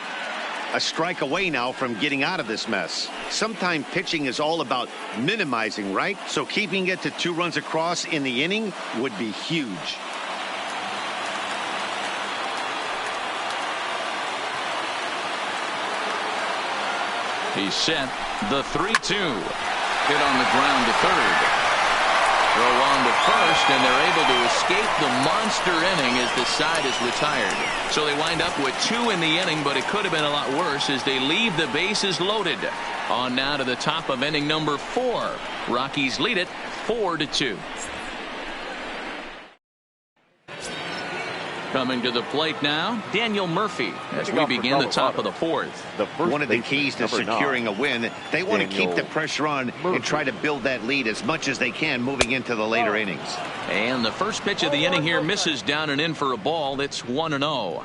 S2: A strike away now from getting out of this mess. Sometimes pitching is all about minimizing, right? So keeping it to 2 runs across in the inning would be huge.
S1: He's set. The 3-2. Hit on the ground to third. Throw on to first, and they're able to escape the monster inning as the side is retired. So they wind up with 2 in the inning, but it could have been a lot worse as they leave the bases loaded. On now to the top of inning number 4. Rockies lead it 4-2. Coming to the plate now, Daniel Murphy, as we begin the top of the 4th.
S2: One of the keys to securing a win, they want to keep the pressure on and try to build that lead as much as they can moving into the later innings.
S1: And the first pitch of the inning here misses down and in for a ball. It's 1-0.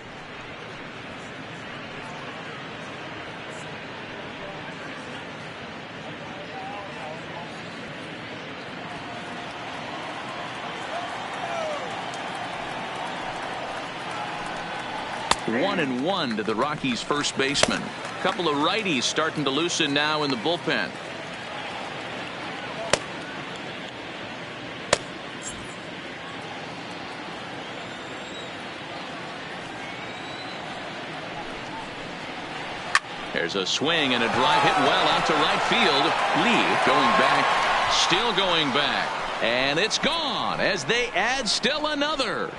S1: One and 1 to the Rockies' first baseman. A couple of righties starting to loosen now in the bullpen. There's a swing and a drive hit well out to right field. Lee going back, still going back, and it's gone as they add still another.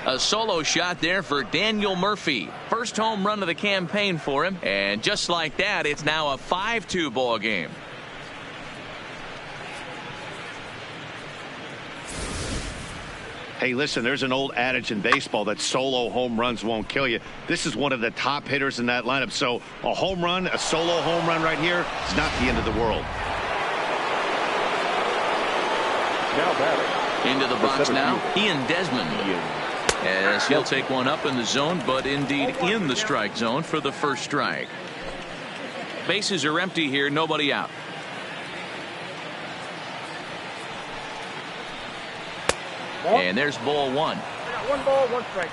S1: A solo shot there for Daniel Murphy. First home run of the campaign for him. And just like that, it's now a 5-2 ball game.
S2: Hey, listen, there's an old adage in baseball that solo home runs won't kill you. This is one of the top hitters in that lineup. So a home run, a solo home run right here is not the end of the world.
S5: Now batting.
S1: Into the box now, Ian Desmond. As he'll take one up in the zone, but indeed in the strike zone for the first strike. Bases are empty here, nobody out. And there's ball one.
S4: I got 1 ball, 1 strike.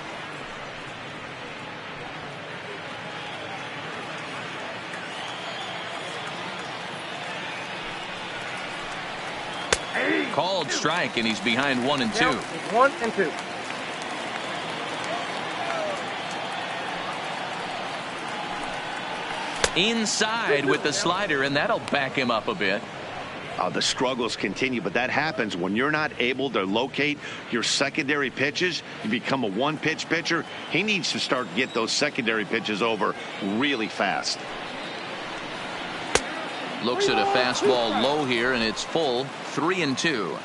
S1: Called strike, and he's behind 1 and 2.
S4: Now it's 1 and 2.
S1: Inside with the slider, and that'll back him up a bit.
S2: The struggles continue, but that happens when you're not able to locate your secondary pitches. You become a one-pitch pitcher. He needs to start to get those secondary pitches over really fast.
S1: Looks at a fastball low here, and it's full. 3 and 2.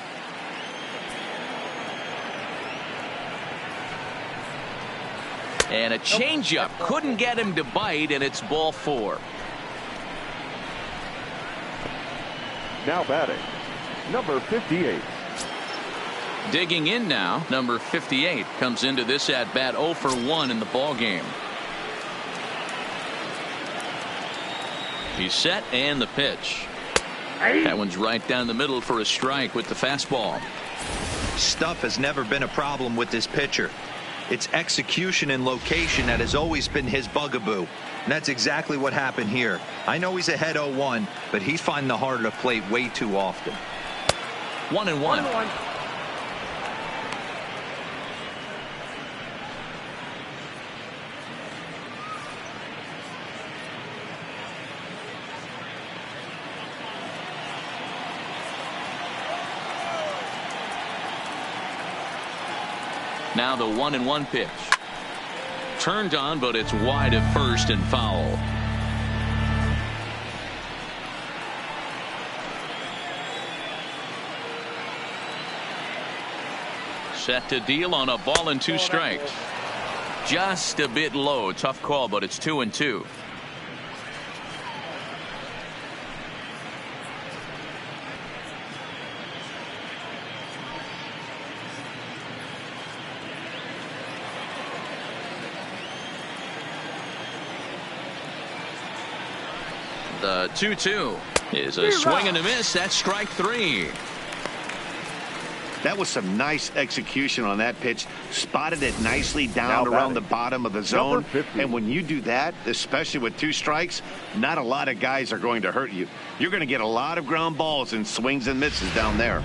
S1: And a changeup couldn't get him to bite, and it's ball 4.
S5: Now batting, number 58.
S1: Digging in now, number 58 comes into this at bat 0 for 1 in the ball game. He's set, and the pitch. That one's right down the middle for a strike with the fastball.
S3: Stuff has never been a problem with this pitcher. It's execution and location that has always been his bugaboo. And that's exactly what happened here. I know he's ahead 0-1, but he's finding the harder to plate way too often.
S1: 1 and 1. Now the 1-1 pitch. Turned on, but it's wide of first and foul. Set to deal on a ball and 2 strikes. Just a bit low. Tough call, but it's 2 and 2. The 2-2 is a swing and a miss. That's strike 3.
S2: That was some nice execution on that pitch. Spotted it nicely down around the bottom of the zone. And when you do that, especially with 2 strikes, not a lot of guys are going to hurt you. You're going to get a lot of ground balls and swings and misses down there.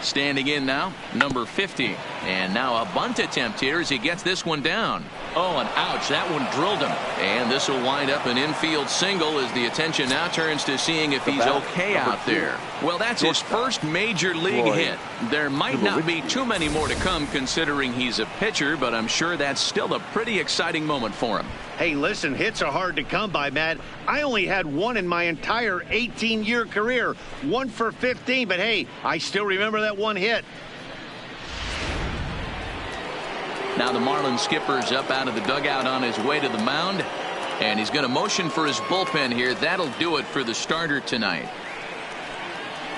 S1: Standing in now, number 50. And now a bunt attempt here as he gets this one down. Oh, and ouch, that one drilled him. And this will wind up an infield single as the attention now turns to seeing if he's okay out there. Well, that's his first major league hit. There might not be too many more to come considering he's a pitcher, but I'm sure that's still a pretty exciting moment for him.
S2: Hey, listen, hits are hard to come by, Matt. I only had 1 in my entire 18-year career. 1 for 15, but hey, I still remember that 1 hit.
S1: Now the Marlins skipper's up out of the dugout on his way to the mound, and he's going to motion for his bullpen here. That'll do it for the starter tonight.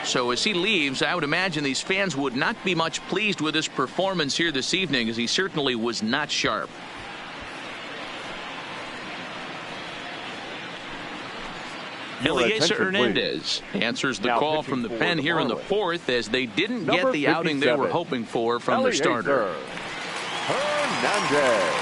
S1: So as he leaves, I would imagine these fans would not be much pleased with his performance here this evening, as he certainly was not sharp. Eliezer Hernandez answers the call from the pen here in the 4th, as they didn't get the outing they were hoping for from their starter.
S5: Hernandez.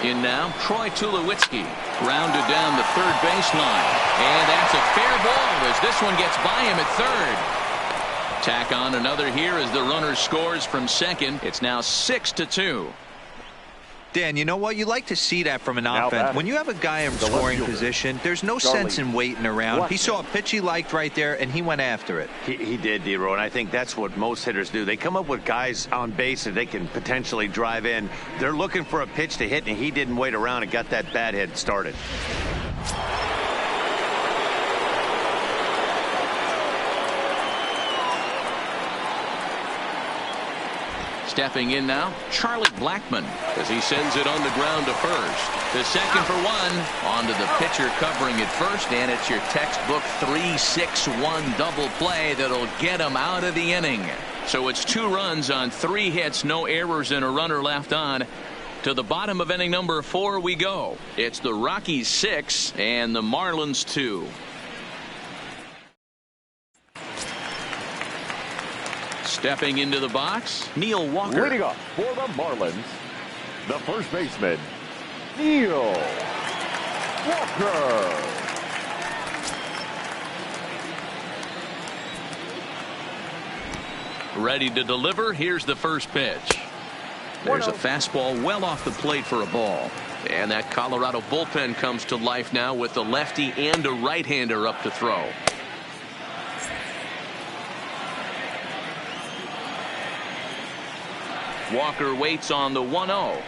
S1: In now, Troy Tulowitzki, rounded down the third baseline, and that's a fair ball as this one gets by him at third. Tack on another here as the runner scores from second. It's now 6-2.
S3: Dan, you know what? You like to see that from an offense. When you have a guy in scoring position, there's no sense in waiting around. He saw a pitch he liked right there, and he went after it.
S2: He did, D-Row, and I think that's what most hitters do. They come up with guys on base that they can potentially drive in. They're looking for a pitch to hit, and he didn't wait around and got that bat hit started.
S1: Stepping in now, Charlie Blackmon, as he sends it on the ground to first. The second for one. On to the pitcher covering it first, and it's your textbook 3-6-1 double play that'll get him out of the inning. So it's 2 runs on 3 hits, no errors, and a runner left on. To the bottom of inning number 4 we go. It's the Rockies 6 and the Marlins 2. Stepping into the box, Neil Walker.
S5: Leading off for the Marlins, the first baseman, Neil Walker.
S1: Ready to deliver. Here's the first pitch. There's a fastball well off the plate for a ball. And that Colorado bullpen comes to life now with a lefty and a right-hander up to throw. Walker waits on the 1-0.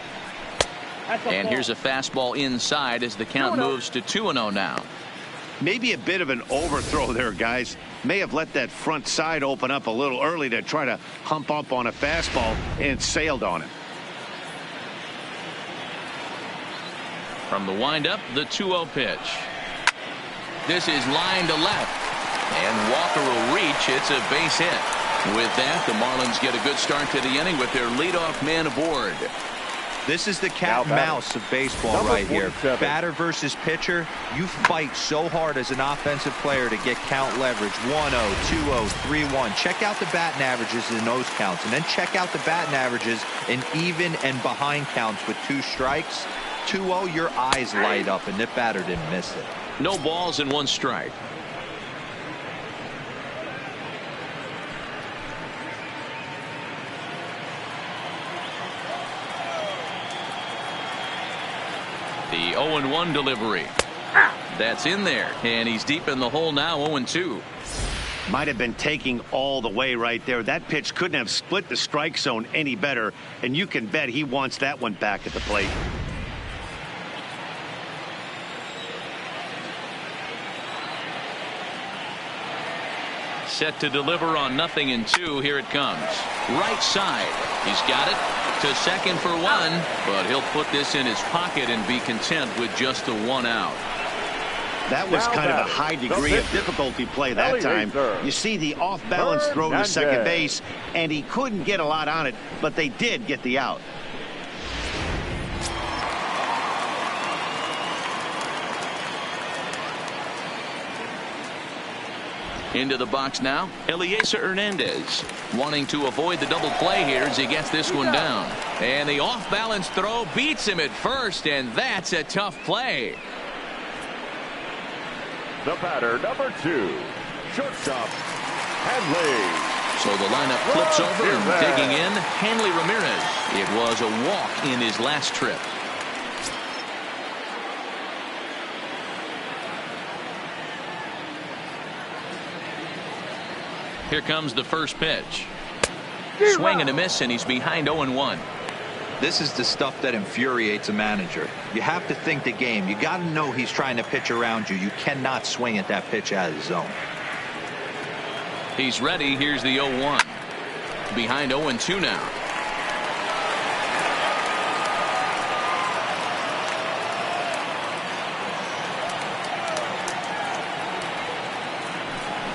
S1: And here's a fastball inside as the count moves to 2-0 now.
S2: Maybe a bit of an overthrow there, guys. May have let that front side open up a little early to try to hump up on a fastball and sailed on it.
S1: From the windup, the 2-0 pitch. This is line to left. And Walker will reach. It's a base hit. With that, the Marlins get a good start to the inning with their leadoff man aboard.
S3: This is the cat and mouse of baseball right here. Batter versus pitcher. You fight so hard as an offensive player to get count leverage. 1-0, 2-0, 3-1. Check out the batting averages in those counts. And then check out the batting averages in even and behind counts with 2 strikes. 2-0, your eyes light up, and the batter didn't miss it.
S1: No balls and 1 strike. The 0-1 delivery. That's in there, and he's deep in the hole now. 0-2.
S2: Might have been taking all the way right there. That pitch couldn't have split the strike zone any better, and you can bet he wants that one back at the plate.
S1: Set to deliver on 0-2. Here it comes. Right side. He's got it to second for 1, but he'll put this in his pocket and be content with just the 1 out.
S2: That was kind of a high degree of difficulty play that time. You see the off-balance throw to second base, and he couldn't get a lot on it, but they did get the out.
S1: Into the box now, Eliezer Hernandez, wanting to avoid the double play here as he gets this one down. And the off-balance throw beats him at first, and that's a tough play.
S5: The batter, number 2, shortstop, Hanley.
S1: So the lineup flips over and digging in, Hanley Ramirez. It was a walk in his last trip. Here comes the first pitch. Swing and a miss, and he's behind 0-1.
S3: This is the stuff that infuriates a manager. You have to think the game. You got to know he's trying to pitch around you. You cannot swing at that pitch out of the zone.
S1: He's ready. Here's the 0-1. Behind 0-2 now.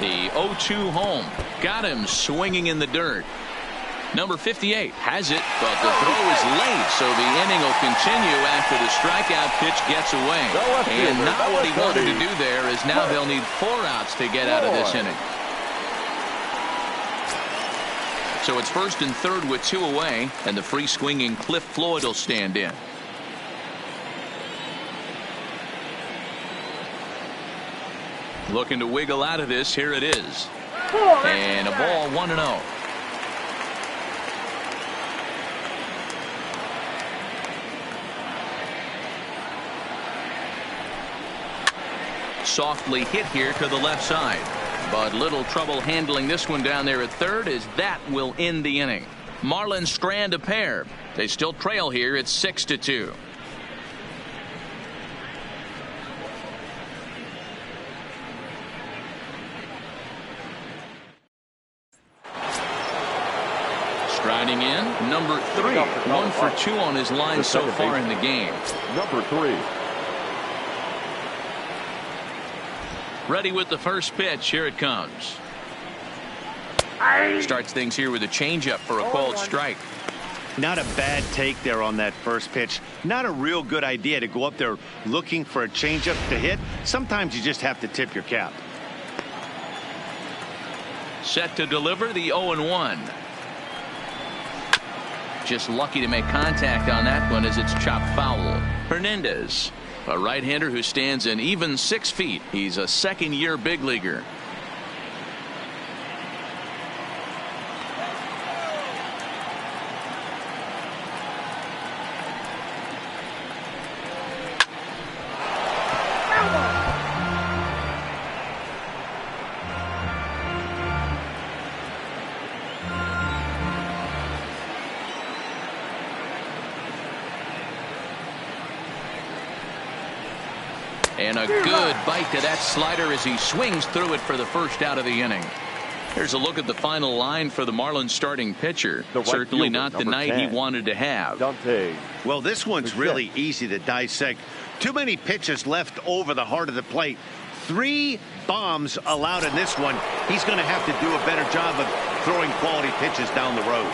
S1: The 0-2 home. Got him swinging in the dirt. Number 58 has it, but the throw is late, so the inning will continue after the strikeout pitch gets away. And not what he wanted to do there, is now they'll need 4 outs to get out of this inning. So it's first and third with 2 away, and the free swinging Cliff Floyd will stand in. Looking to wiggle out of this. Here it is. And a ball, 1-0. Softly hit here to the left side. But little trouble handling this one down there at third, as that will end the inning. Marlins strand a pair. They still trail here. It's 6-2. Striding in, number 3. 1 for 2 on his line so far in the game.
S5: Number 3.
S1: Ready with the first pitch. Here it comes. Starts things here with a changeup for a called strike.
S2: Not a bad take there on that first pitch. Not a real good idea to go up there looking for a changeup to hit. Sometimes you just have to tip your cap.
S1: Set to deliver the 0-1. Just lucky to make contact on that one as it's chopped foul. Hernandez, a right-hander who stands an even 6 feet. He's a second-year big leaguer. And a good bite to that slider as he swings through it for the first out of the inning. Here's a look at the final line for the Marlins starting pitcher. Certainly not the night he wanted to have.
S2: Well, this one's really easy to dissect. Too many pitches left over the heart of the plate. 3 bombs allowed in this one. He's going to have to do a better job of throwing quality pitches down the road.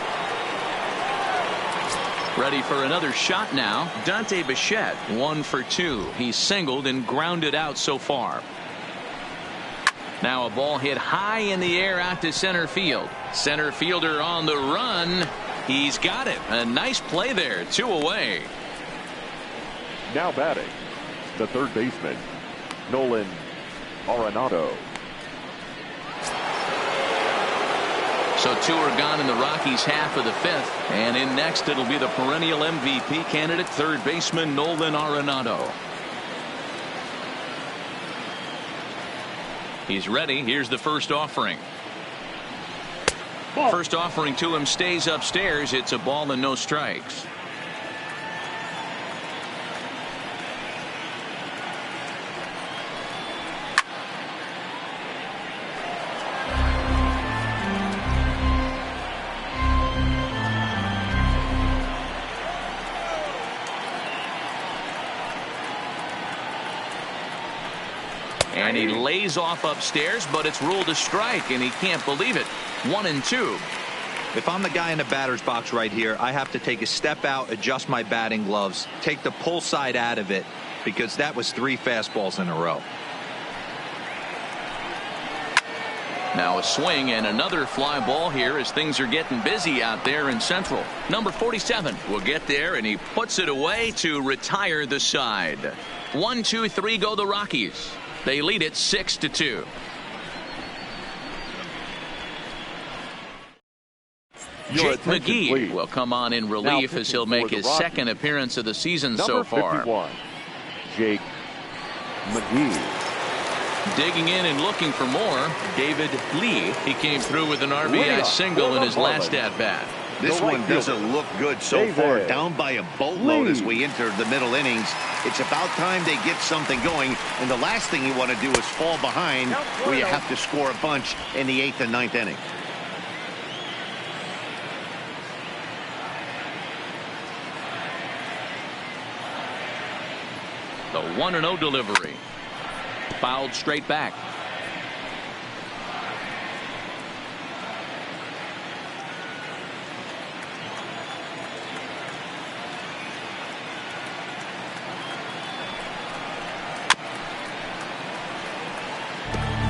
S1: Ready for another shot now. Dante Bichette, 1 for 2. He's singled and grounded out so far. Now a ball hit high in the air out to center field. Center fielder on the run. He's got it. A nice play there. 2 away.
S5: Now batting, the third baseman, Nolan Arenado.
S1: So 2 are gone in the Rockies half of the 5th. And in next it'll be the perennial MVP candidate, third baseman Nolan Arenado. He's ready. Here's the first offering. First offering to him stays upstairs. It's a ball and no strikes. And he lays off upstairs, but it's ruled a strike, and he can't believe it. 1-2.
S3: If I'm the guy in the batter's box right here, I have to take a step out, adjust my batting gloves, take the pull side out of it, because that was 3 fastballs in a row.
S1: Now a swing and another fly ball here as things are getting busy out there in Central. Number 47 will get there, and he puts it away to retire the side. 1-2-3 go the Rockies. They lead it 6-2. Jake McGee will come on in relief as he'll make his second appearance of the season so far.
S5: 51, Jake McGee.
S1: Digging in and looking for more, David Lee. He came through with an RBI single in his last at-bat.
S2: This one doesn't look good so far. Down by a boatload as we enter the middle innings. It's about time they get something going. And the last thing you want to do is fall behind where you have to score a bunch in the 8th and 9th inning.
S1: The 1-0 delivery. Fouled straight back.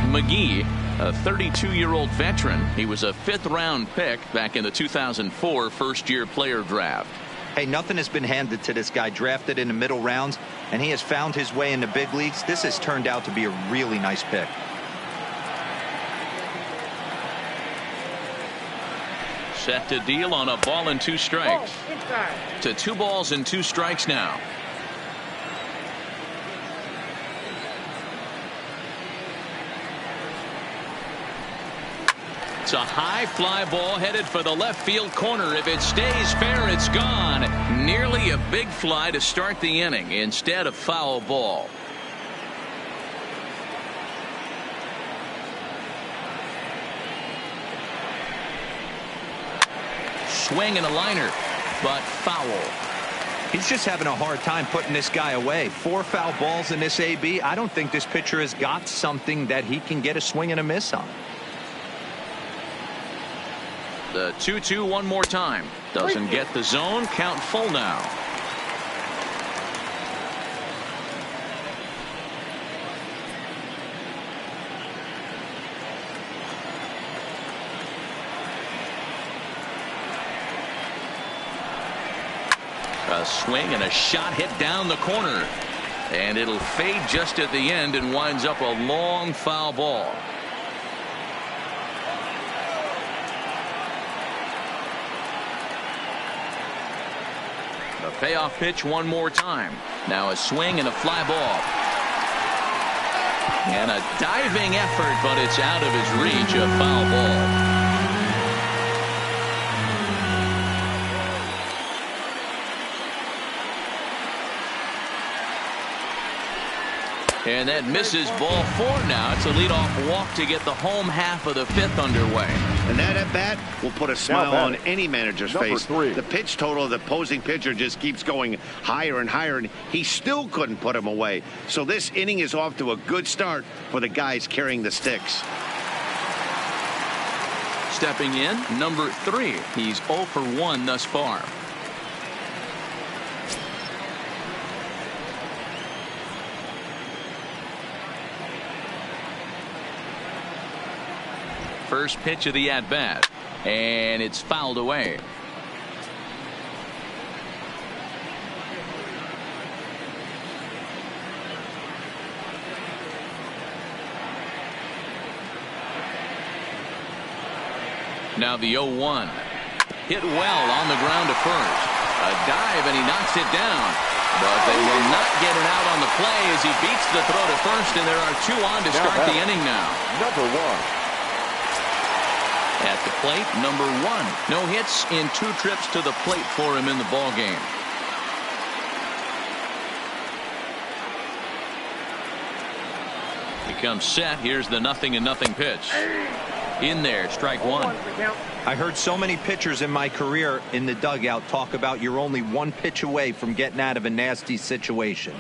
S1: McGee, a 32-year-old veteran. He was a 5th-round pick back in the 2004 first-year player draft.
S3: Hey, nothing has been handed to this guy. Drafted in the middle rounds, and he has found his way in the big leagues. This has turned out to be a really nice pick.
S1: Set to deal on a ball and 2 strikes. To 2 balls and 2 strikes now. It's a high fly ball headed for the left field corner. If it stays fair, it's gone. Nearly a big fly to start the inning instead of foul ball. swing and a liner, but foul.
S3: He's just having a hard time putting this guy away. 4 foul balls in this AB. I don't think this pitcher has got something that he can get a swing and a miss on.
S1: The 2-2 one more time. Doesn't get the zone. Count full now. A swing and a shot hit down the corner. And it'll fade just at the end and winds up a long foul ball. The payoff pitch one more time. Now a swing and a fly ball. And a diving effort, but it's out of his reach. A foul ball. And that misses ball 4 now. It's a leadoff walk to get the home half of the 5th underway.
S2: And that at bat will put a smile on any manager's face. The pitch total of the opposing pitcher just keeps going higher and higher, and he still couldn't put him away. So this inning is off to a good start for the guys carrying the sticks.
S1: Stepping in, number 3. He's 0 for 1 thus far. First pitch of the at-bat, and it's fouled away. Now the 0-1. Hit well on the ground to first. A dive, and he knocks it down. But they will not get it out on the play as he beats the throw to first, and there are 2 on to start the inning now.
S5: Number 1.
S1: At the plate, number 1. No hits in 2 trips to the plate for him in the ball game. He comes set. Here's the 0-0 pitch. In there, strike 1.
S3: I heard so many pitchers in my career in the dugout talk about you're only 1 pitch away from getting out of a nasty situation.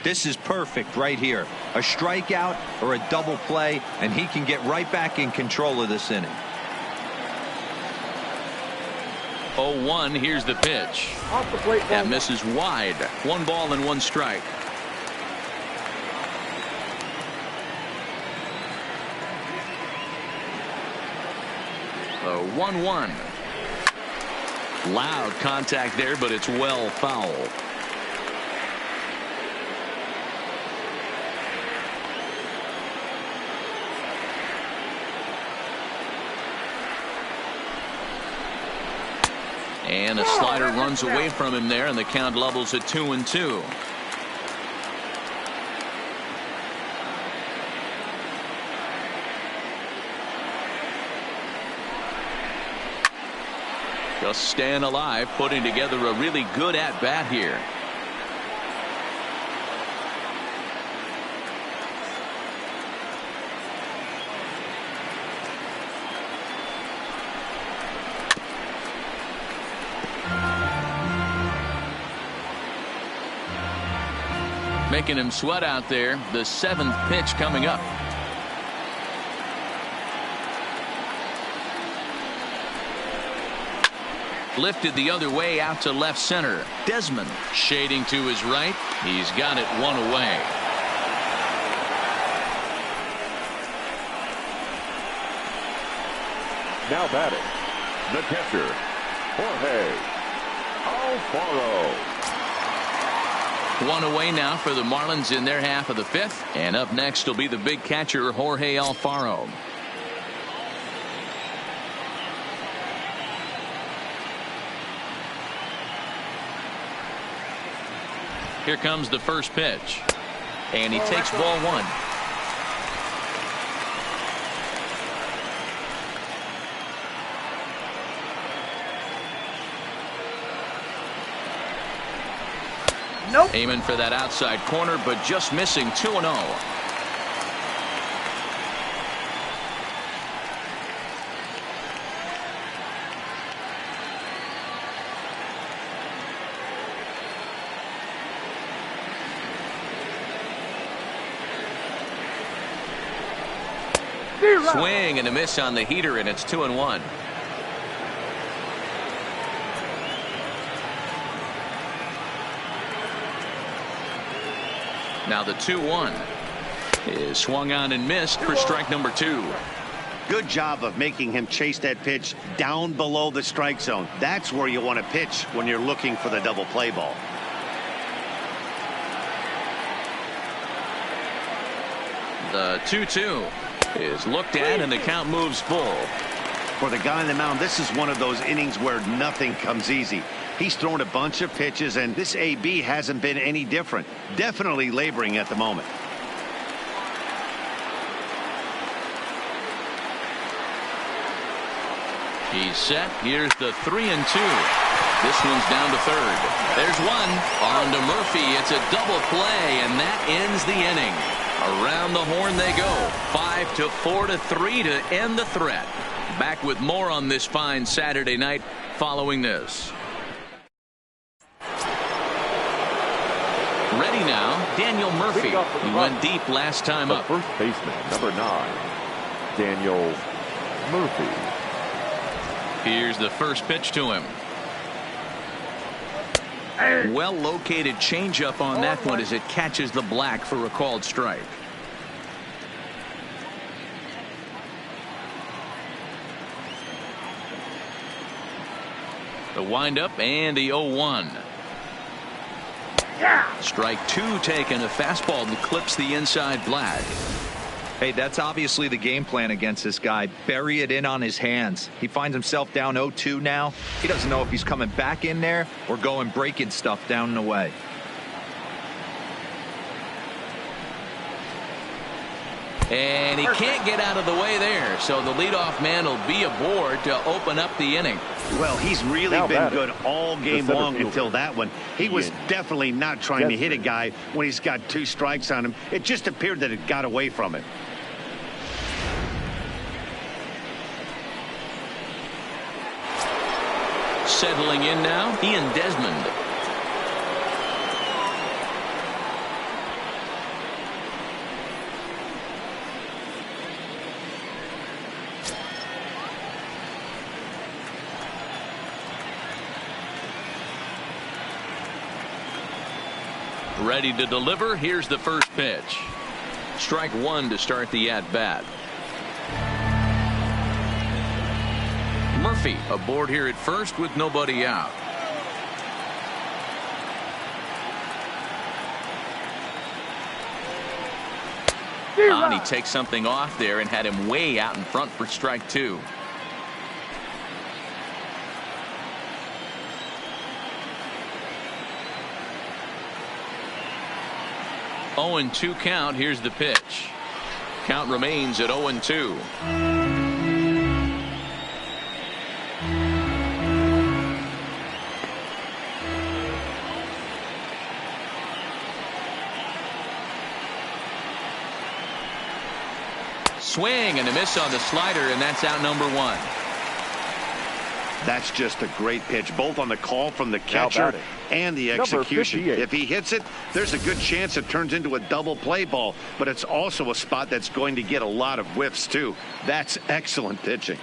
S3: This is perfect right here. A strikeout or a double play, and he can get right back in control of this inning.
S1: 0-1. Here's the pitch.
S4: Off the plate.
S1: That misses wide. 1 ball and 1 strike. The 1-1. Loud contact there, but it's well foul. And a slider runs away from him there, and the count levels at 2-2. Just staying alive, putting together a really good at-bat here. Making him sweat out there. The 7th pitch coming up. Lifted the other way out to left center. Desmond shading to his right. He's got it 1 away.
S5: Now batting, the catcher, Jorge Alfaro.
S1: 1 away now for the Marlins in their half of the 5th. And up next will be the big catcher, Jorge Alfaro. Here comes the first pitch. And he takes ball 1.
S4: Nope.
S1: Aiming for that outside corner, but just missing. 2-0. Swing and a miss on the heater, and it's 2-1. Now the 2-1 is swung on and missed for strike number 2.
S2: Good job of making him chase that pitch down below the strike zone. That's where you want to pitch when you're looking for the double play ball.
S1: The 2-2 is looked at, and the count moves full.
S2: For the guy on the mound, this is one of those innings where nothing comes easy. He's thrown a bunch of pitches, and this AB hasn't been any different. Definitely laboring at the moment.
S1: He's set. Here's the 3-2. This one's down to third. There's one. On to Murphy. It's a double play, and that ends the inning. Around the horn they go. 5-4 to 3 to end the threat. Back with more on this fine Saturday night following this. Ready now, Daniel Murphy. He went deep last time up.
S5: First baseman, number 9, Daniel Murphy.
S1: Here's the first pitch to him. Well located changeup on that one as it catches the black for a called strike. The windup and the 0-1. Strike 2 taken. A fastball that clips the inside black.
S3: Hey, that's obviously the game plan against this guy. Bury it in on his hands. He finds himself down 0-2 now. He doesn't know if he's coming back in there or going breaking stuff down and away.
S1: And he can't get out of the way there, so the leadoff man will be aboard to open up the inning.
S2: Well, he's really been good all game long until that one. He was definitely not trying to hit a guy when he's got 2 strikes on him. It just appeared that it got away from him.
S1: Settling in now, Ian Desmond. Ready to deliver. Here's the first pitch. Strike 1 to start the at-bat. Murphy aboard here at first with nobody out. He takes something off there and had him way out in front for strike 2. Oh, 0-2 count. Here's the pitch. Count remains at 0-2. Swing and a miss on the slider, and that's out number 1.
S2: That's just a great pitch, both on the call from the catcher and the execution. If he hits it, there's a good chance it turns into a double play ball, but it's also a spot that's going to get a lot of whiffs too. That's excellent pitching.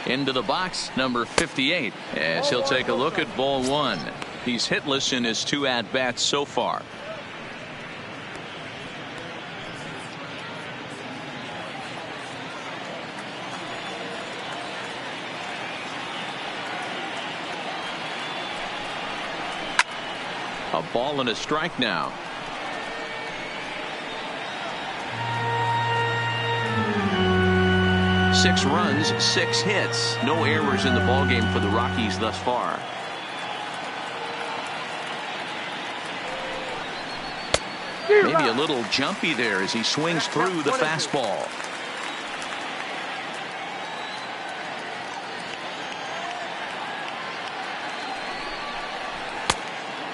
S1: Into the box, number 58, as he'll take a look at ball 1. He's hitless in his 2 at-bats so far. A ball and a strike now. Six runs, 6 hits. No errors in the ballgame for the Rockies thus far. Maybe a little jumpy there as he swings through the fastball.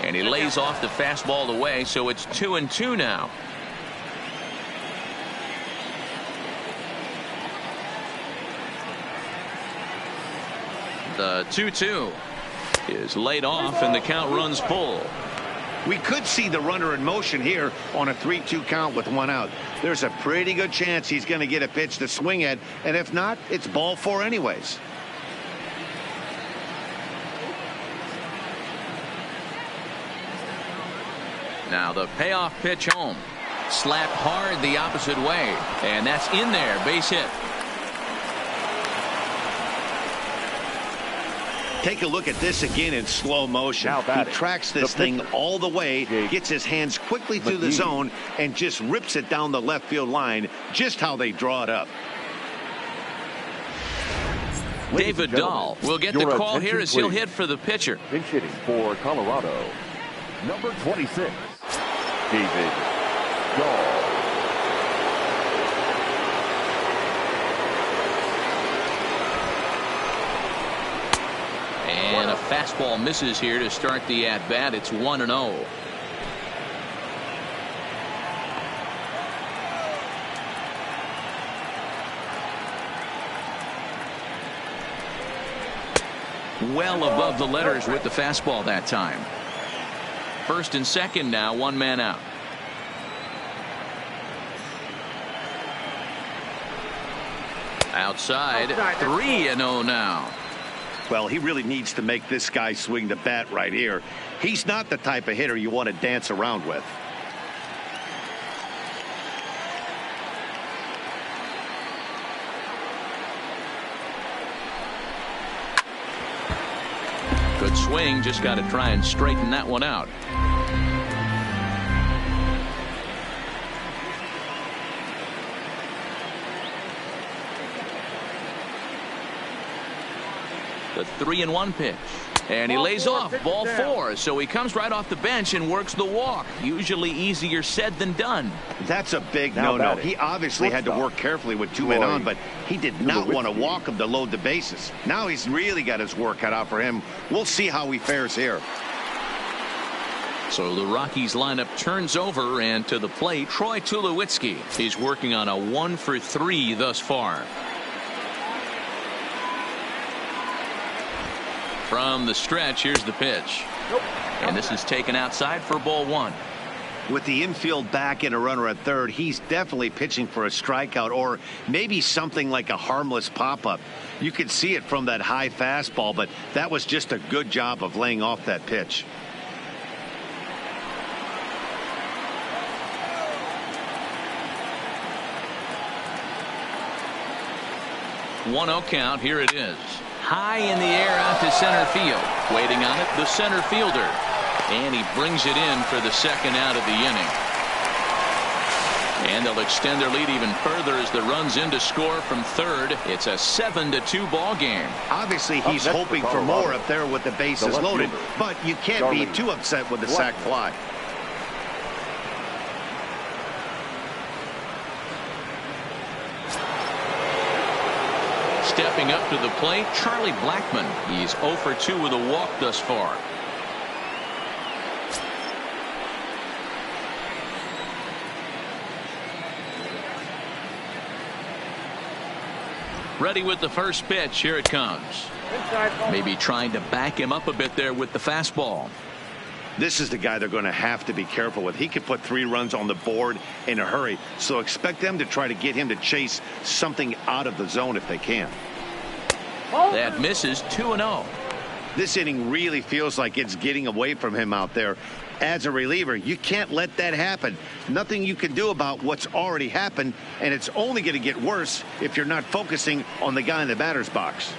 S1: And he lays off the fastball away, so it's 2-2 now. The 2-2 is laid off and the count runs full.
S2: We could see the runner in motion here on a 3-2 count with one out. There's a pretty good chance he's going to get a pitch to swing at, and if not, it's ball four anyways.
S1: Now the payoff pitch home. Slapped hard the opposite way, and that's in there. Base hit.
S2: Take a look at this again in slow motion. He tracks this thing all the way, gets his hands quickly through the zone, and just rips it down the left field line, just how they draw it up.
S1: David Dahl will get the call here as he'll hit for the pitcher.
S5: Pinch hitting for Colorado, number 26, David Dahl.
S1: And a fastball misses here to start the at-bat. It's 1-0. Well above the letters with the fastball that time. First and second now, one man out. Outside, 3-0 now.
S2: Well, he really needs to make this guy swing the bat right here. He's not the type of hitter you want to dance around with.
S1: Good swing, just got to try and straighten that one out. The 3-1 pitch, and he lays off ball four, so he comes right off the bench and works the walk. Usually easier said than done.
S2: That's a big no-no. He obviously had to work carefully with two men on, but he did not want to walk him to load the bases. Now he's really got his work cut out for him. We'll see how he fares here.
S1: So the Rockies lineup turns over, and to the plate, Troy Tulowitzki. He's working on a 1-for-3 thus far. From the stretch, here's the pitch. And this is taken outside for ball one.
S2: With the infield back and a runner at third, he's definitely pitching for a strikeout or maybe something like a harmless pop-up. You could see it from that high fastball, but that was just a good job of laying off that pitch.
S1: One-oh count. Here it is. High in the air out to center field. Waiting on it, the center fielder. And he brings it in for the second out of the inning. And they'll extend their lead even further as the runs in to score from third. It's a 7-2 ball game.
S2: Obviously, he's hoping for more up there with the bases loaded, but you can't be too upset with the sac fly.
S1: Stepping up to the plate, Charlie Blackmon. He's 0 for 2 with a walk thus far. Ready with the first pitch. Here it comes. Maybe trying to back him up a bit there with the fastball.
S2: This is the guy they're going to have to be careful with. He could put 3 runs on the board in a hurry, so expect them to try to get him to chase something out of the zone if they can.
S1: That misses. 2-0.
S2: This inning really feels like it's getting away from him out there. As a reliever, you can't let that happen. Nothing you can do about what's already happened, and it's only going to get worse if you're not focusing on the guy in the batter's box.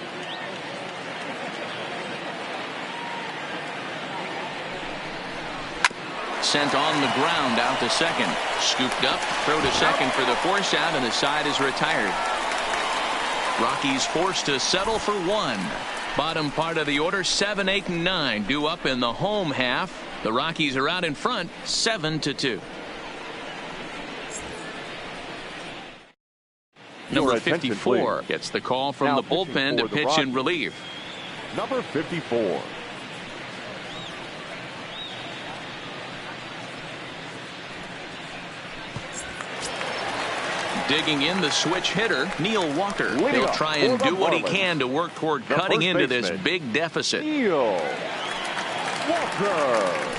S1: Sent on the ground out to second. Scooped up, throw to second for the force out, and the side is retired. Rockies forced to settle for one. Bottom part of the order, 7, 8, and 9 due up in the home half. The Rockies are out in front, 7-2. Number 54 gets the call from the bullpen to pitch in relief.
S5: Number 54.
S1: Digging in the switch hitter, Neil Walker.
S5: Leading
S1: He'll
S5: off
S1: try and
S5: for the
S1: do what he
S5: Marlins,
S1: can to work toward
S5: the
S1: cutting
S5: first
S1: into this
S5: baseman,
S1: big deficit.
S5: Neil Walker.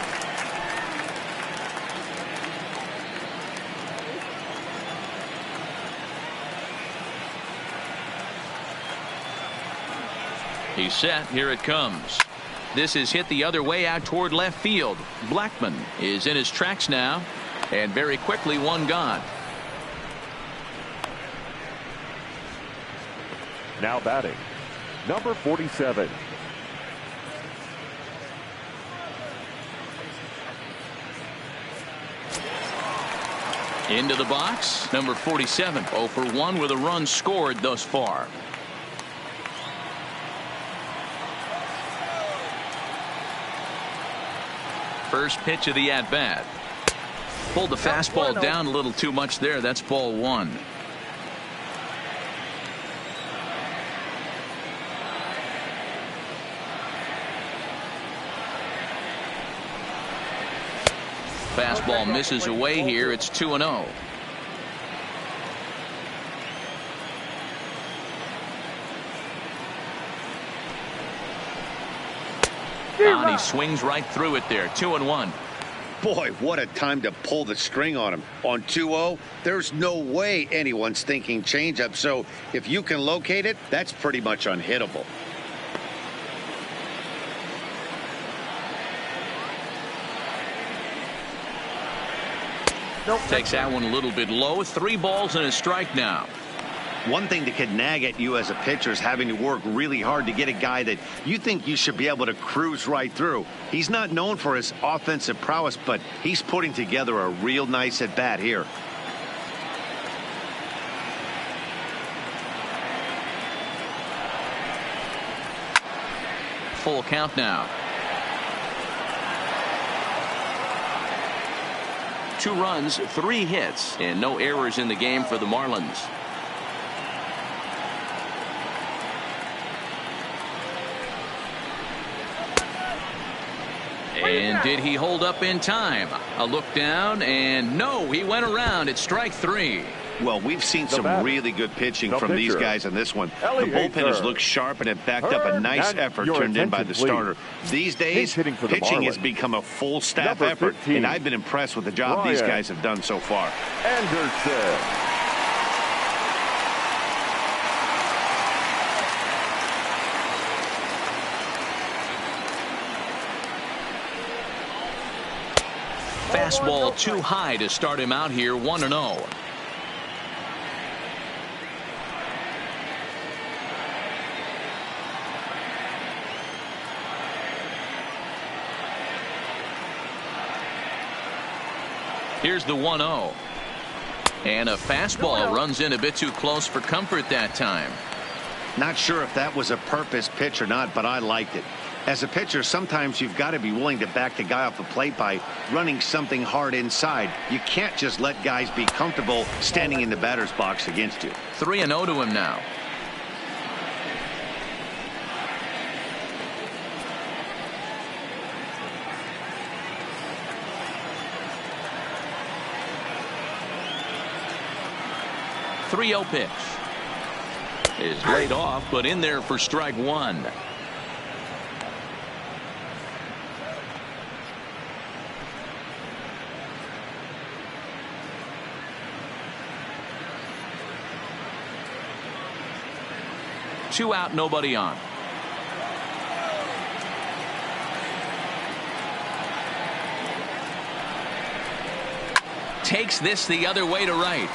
S1: He's set. Here it comes. This is hit the other way out toward left field. Blackman is in his tracks now, and very quickly one gone.
S5: Now batting, number 47.
S1: Into the box, number 47. 0 for 1 with a run scored thus far. First pitch of the at-bat. Pulled the fastball down a little too much there. That's ball 1. Fastball misses away here. It's 2-0. And he swings right through it there. 2-1.
S2: Boy, what a time to pull the string on him. On 2-0, there's no way anyone's thinking changeup. So if you can locate it, that's pretty much unhittable.
S1: Takes that one a little bit low. 3 balls and a strike now.
S2: One thing that could nag at you as a pitcher is having to work really hard to get a guy that you think you should be able to cruise right through. He's not known for his offensive prowess, but he's putting together a real nice at bat here.
S1: Full count now. 2 runs, 3 hits, and no errors in the game for the Marlins. And did he hold up in time? A look down, and no, he went around. It's strike 3.
S2: Well, we've seen some really good pitching from these guys in this one. The bullpen has looked sharp and have backed up a nice effort turned in by the starter. These days, pitching has become a full staff effort, and I've been impressed with the job these guys have done so far.
S5: Anderson.
S1: Fastball too high to start him out here. 1-0. Here's the 1-0. And a fastball runs in a bit too close for comfort that time.
S2: Not sure if that was a purpose pitch or not, but I liked it. As a pitcher, sometimes you've got to be willing to back the guy off the plate by running something hard inside. You can't just let guys be comfortable standing in the batter's box against you.
S1: 3-0 to him now. .30 pitch is laid off, but in there for strike 1. Two out, nobody on. Takes this the other way to right.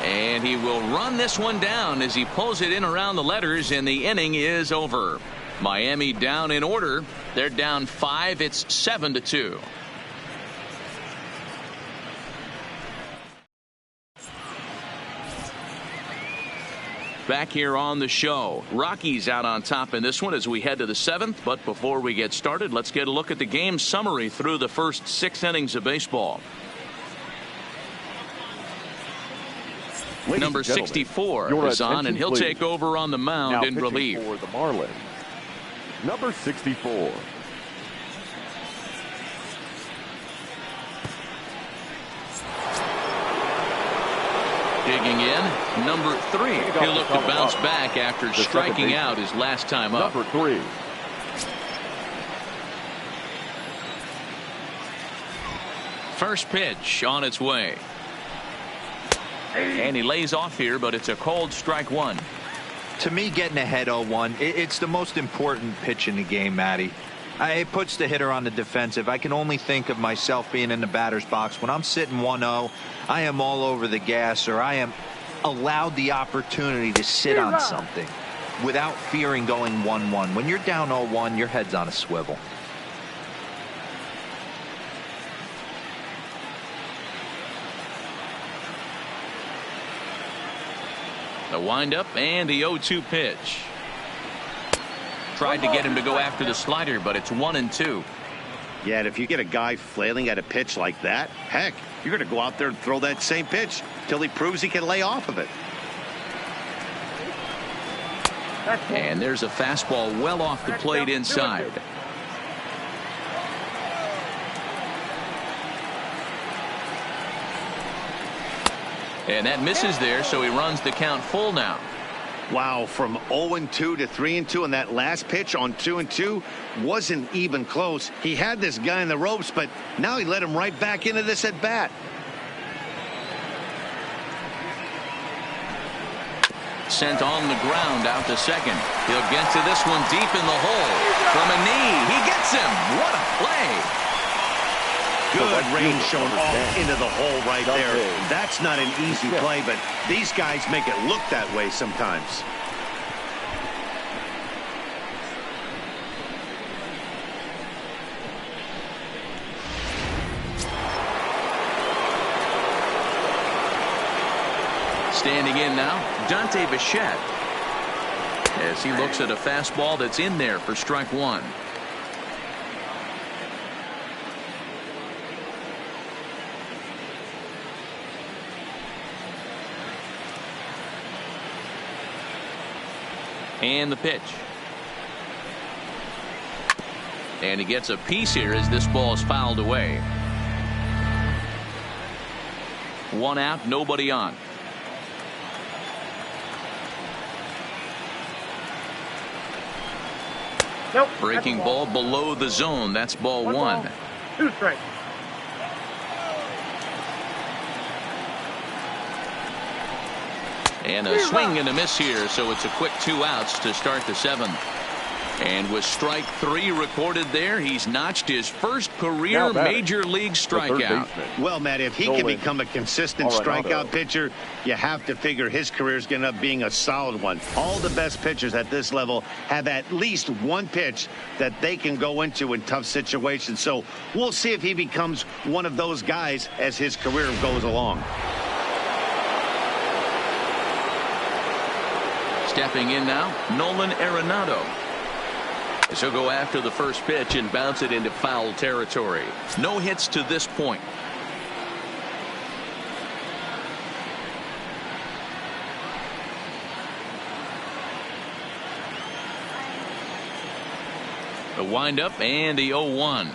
S1: And he will run this one down as he pulls it in around the letters, and the inning is over. Miami down in order. They're down 5. It's 7-2. Back here on the show. Rockies out on top in this one as we head to the 7th. But before we get started, let's get a look at the game summary through the first 6 innings of baseball. Number 64 is on, and he'll take over on the mound in relief.
S5: For the Marlins, number 64.
S1: Digging in, number 3. He'll look to bounce back after striking out his last time up.
S5: Number 3.
S1: First pitch on its way. And he lays off here, but it's a cold strike one.
S3: To me, getting ahead 0-1, it's the most important pitch in the game, Matty. It puts the hitter on the defensive. I can only think of myself being in the batter's box. When I'm sitting 1-0, I am all over the gas, or I am allowed the opportunity to sit on something without fearing going 1-1. When you're down 0-1, your head's on a swivel.
S1: The windup and the 0-2 pitch. Tried to get him to go after the slider, but it's 1-2.
S2: Yeah, and if you get a guy flailing at a pitch like that, heck, you're going to go out there and throw that same pitch till he proves he can lay off of it.
S1: And there's a fastball well off the plate inside. And that misses there, so he runs the count full now.
S2: Wow, from 0-2 to 3-2, and that last pitch on 2-2 wasn't even close. He had this guy in the ropes, but now he let him right back into this at bat.
S1: Sent on the ground out to second. He'll get to this one deep in the hole. From a knee, he gets him. What a play.
S2: Good range shown off into the hole right there. That's not an easy play, but these guys make it look that way sometimes.
S1: Standing in now, Dante Bichette, as he looks at a fastball that's in there for strike one. And the pitch. And he gets a piece here as this ball is fouled away. One out, nobody on.
S4: Nope.
S1: Breaking ball below the zone. That's ball one.
S4: Ball. 2 strikes.
S1: And a swing and a miss here, so it's a quick 2 outs to start the 7th. And with strike 3 recorded there, he's notched his first career major league strikeout.
S2: Well, Matt, if he can become a consistent strikeout pitcher, you have to figure his career is going to end up being a solid one. All the best pitchers at this level have at least one pitch that they can go into in tough situations. So we'll see if he becomes one of those guys as his career goes along.
S1: Stepping in now, Nolan Arenado. So go after the first pitch and bounce it into foul territory. No hits to this point. The windup and the 0-1.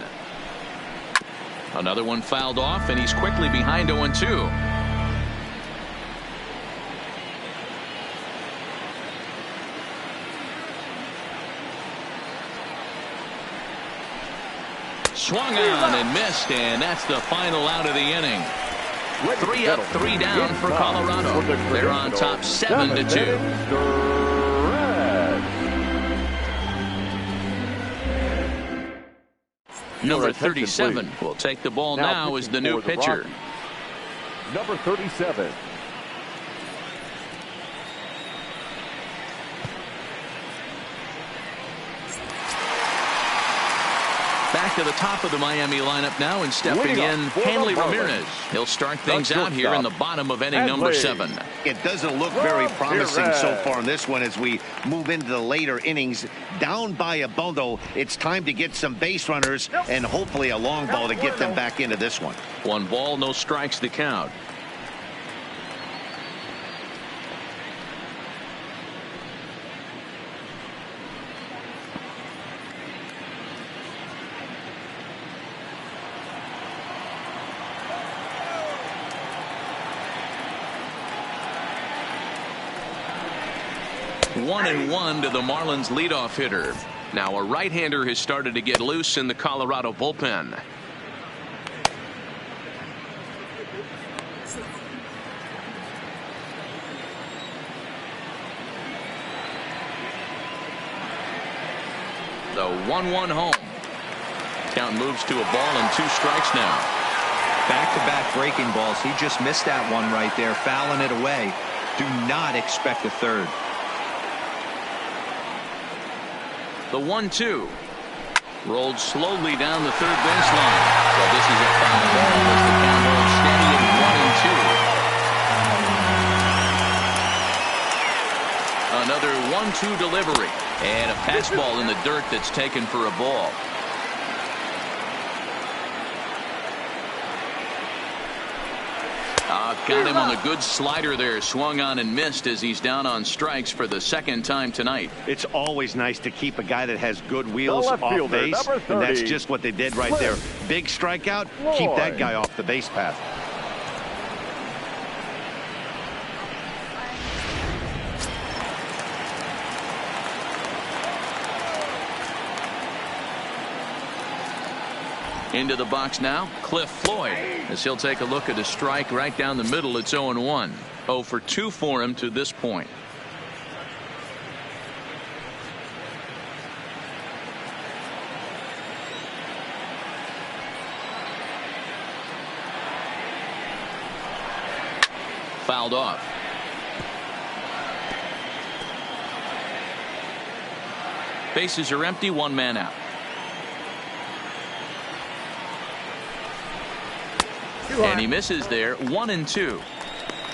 S1: Another one fouled off, and he's quickly behind 0-2. Swung on and missed, and that's the final out of the inning. 3 up, 3 down for Colorado. They're on top 7-2. Number 37 will take the ball now as the new pitcher.
S5: Number 37.
S1: Back to the top of the Miami lineup now, and stepping in, Hanley Ramirez. He'll start things out here in the bottom of inning number 7.
S2: It doesn't look very promising so far in this one as we move into the later innings. Down by a bundle, it's time to get some base runners and hopefully a long ball to get them back into this one.
S1: 1 ball, no strikes to count. 1-1 to the Marlins leadoff hitter. Now a right-hander has started to get loose in the Colorado bullpen. The 1-1 home. Count moves to a ball and 2 strikes now.
S3: Back-to-back breaking balls. He just missed that one right there, fouling it away. Do not expect a third.
S1: The 1-2 rolled slowly down the third baseline. So this is a foul ball as the count holds steady at 1-2. Another 1-2 delivery and a fastball in the dirt that's taken for a ball. Got him on a good slider there, swung on and missed as he's down on strikes for the second time tonight.
S2: It's always nice to keep a guy that has good wheels off base, and that's just what they did right there. Big strikeout, keep that guy off the base path.
S1: Into the box now, Cliff Floyd, as he'll take a look at a strike right down the middle. It's 0-1. 0 for 2 for him to this point. Fouled off. Bases are empty, 1 man out. And he misses there. 1-2.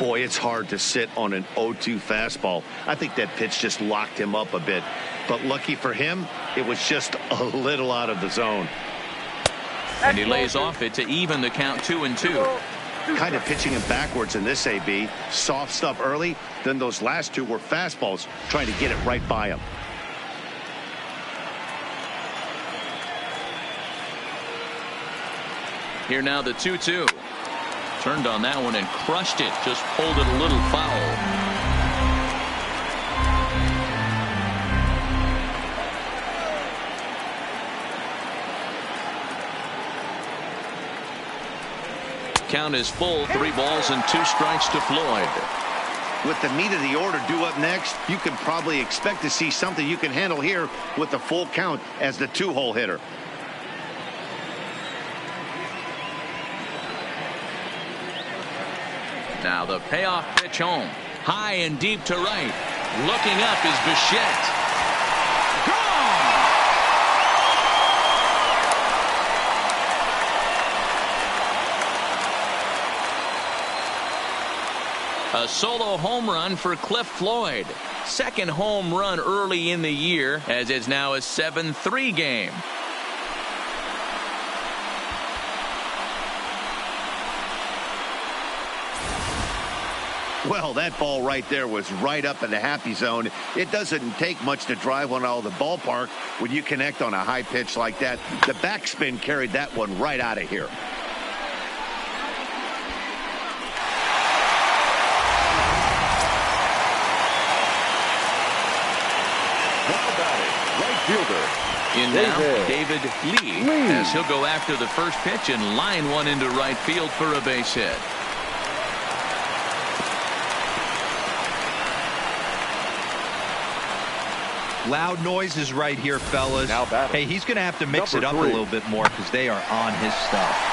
S2: Boy, it's hard to sit on an 0-2 fastball. I think that pitch just locked him up a bit. But lucky for him, it was just a little out of the zone.
S1: And he lays off it to even the count 2-2.
S2: Kind of pitching him backwards in this AB. Soft stuff early, then those last 2 were fastballs, trying to get it right by him.
S1: Here now the 2-2. Turned on that one and crushed it. Just pulled it a little foul. Count is full. 3 balls and 2 strikes to Floyd.
S2: With the meat of the order due up next, you can probably expect to see something you can handle here with the full count as the 2-hole hitter.
S1: Now the payoff pitch home. High and deep to right. Looking up is Bichette. Gone! A solo home run for Cliff Floyd. Second home run early in the year, as it's now a 7-3 game.
S2: Well, that ball right there was right up in the happy zone. It doesn't take much to drive one out of the ballpark when you connect on a high pitch like that. The backspin carried that one right out of here.
S5: Right fielder.
S1: In now, David Lee, as he'll go after the first pitch and line one into right field for a base hit.
S3: Loud noises right here, fellas.
S5: Now batting.
S3: Hey, he's going to have to mix
S5: Number
S3: it up
S5: 3.
S3: a little bit more because they are on his stuff.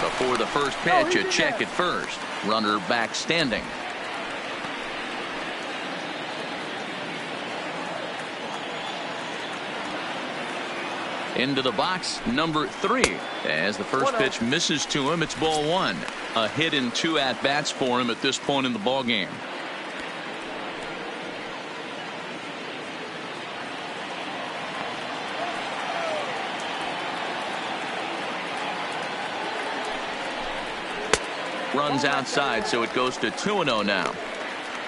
S1: Before the first pitch, a check at first. Runner back standing. Into the box, number 3. As the first pitch misses to him, it's ball 1. A hit in 2 at-bats for him at this point in the ball game. Runs outside, so it goes to 2-0 now.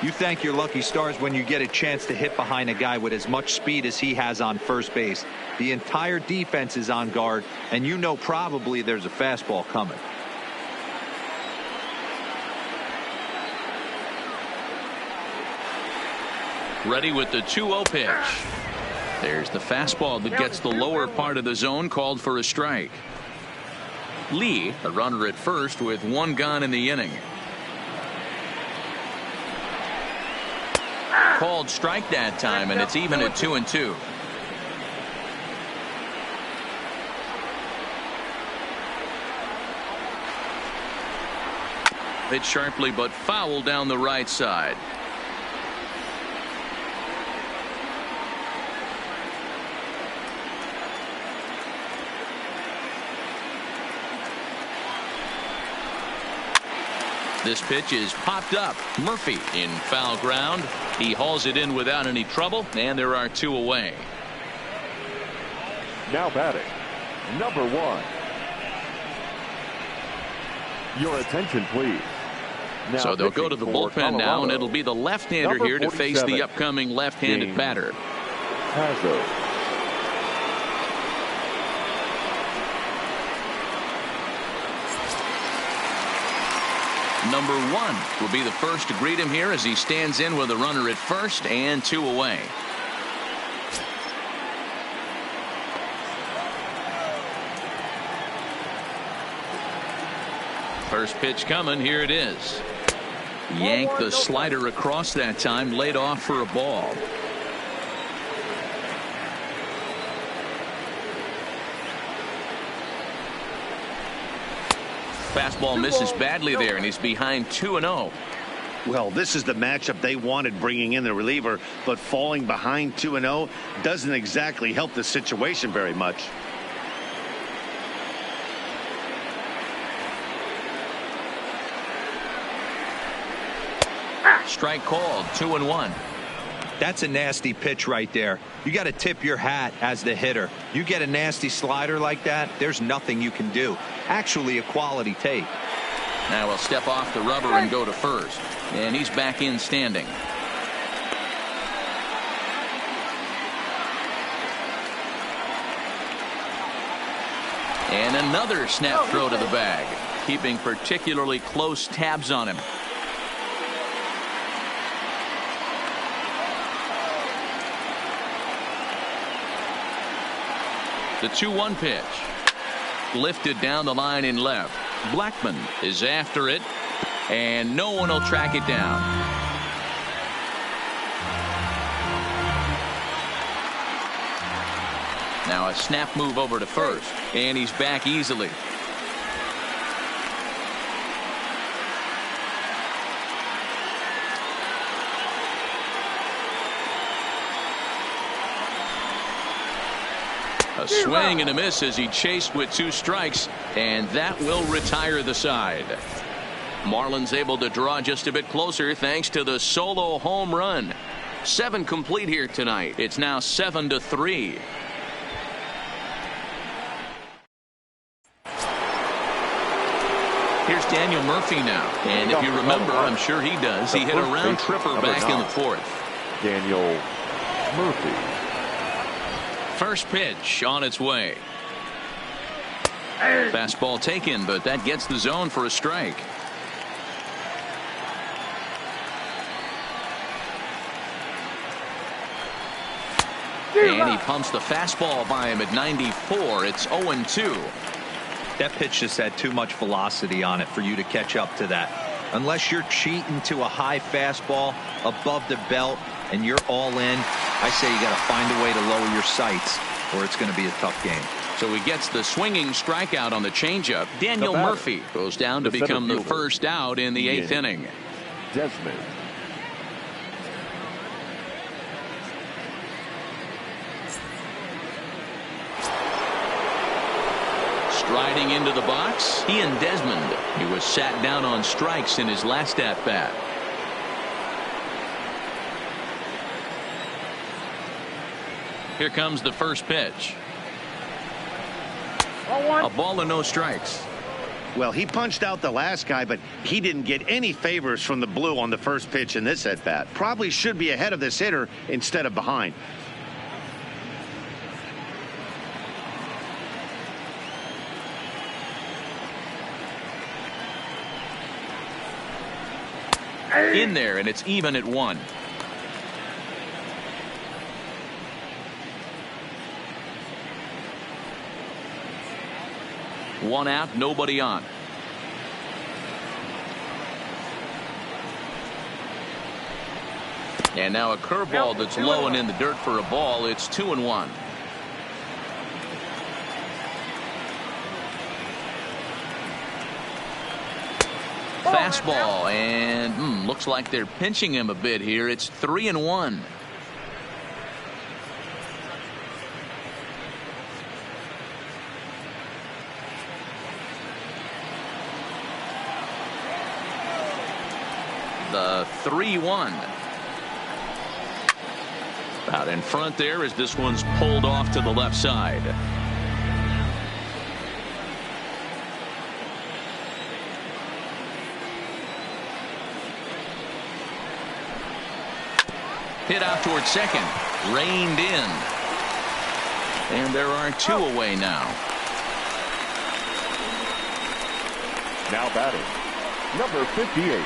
S3: You thank your lucky stars when you get a chance to hit behind a guy with as much speed as he has on first base. The entire defense is on guard, and you know probably there's a fastball coming.
S1: Ready with the 2-0 pitch. There's the fastball that gets the lower part of the zone, called for a strike. Lee, a runner at first with one gone in the inning. Called strike that time, and it's even at 2-2. Hit sharply but foul down the right side. This pitch is popped up. Murphy in foul ground. He hauls it in without any trouble, and there are 2 away.
S5: Now batting, number 1. Your attention, please. Now
S1: so they'll go to the bullpen
S5: Colorado,
S1: now, and it'll be the left-hander here to face the upcoming left-handed batter.
S5: Hazo.
S1: Number 1 will be the first to greet him here as he stands in with a runner at first and 2 away. First pitch coming. Here it is. Yanked the slider across that time, laid off for a ball. Fastball misses badly there, and he's behind 2-0.
S2: Well, this is the matchup they wanted, bringing in the reliever, but falling behind 2-0 doesn't exactly help the situation very much.
S1: Strike called. 2-1.
S3: That's a nasty pitch right there. You got to tip your hat as the hitter. You get a nasty slider like that, there's nothing you can do. Actually a quality take.
S1: Now he'll step off the rubber and go to first, and he's back in standing. And another snap throw to the bag, keeping particularly close tabs on him. The 2-1 pitch. Lifted down the line in left. Blackman is after it, and no one will track it down. Now a snap move over to first, and he's back easily. A swing and a miss as he chased with 2 strikes, and that will retire the side. Marlins able to draw just a bit closer thanks to the solo home run. 7 complete here tonight. It's now 7-3. Here's Daniel Murphy now, and if you remember, I'm sure he does, he hit a round tripper back in the 4th.
S5: Daniel Murphy.
S1: First pitch on its way. Fastball taken, but that gets the zone for a strike. And he pumps the fastball by him at 94. It's 0-2.
S3: That pitch just had too much velocity on it for you to catch up to that. Unless you're cheating to a high fastball above the belt and you're all in, I say you got to find a way to lower your sights, or it's going to be a tough game.
S1: So he gets the swinging strikeout on the changeup. Daniel Murphy goes down to become the first out in the 8th inning.
S5: Desmond.
S1: Striding into the box, Ian Desmond. He was sat down on strikes in his last at bat. Here comes the first pitch. A ball and no strikes.
S2: Well, he punched out the last guy, but he didn't get any favors from the blue on the first pitch in this at-bat. Probably should be ahead of this hitter instead of behind.
S1: In there, and it's even at 1. One out, nobody on. And now a curveball that's low and in the dirt for a ball. It's 2-1. Fastball, and looks like they're pinching him a bit here. It's 3-1. The 3-1. Out in front there as this one's pulled off to the left side. Hit out towards second. Reined in. And there are 2 away now.
S5: Now batting, number 58.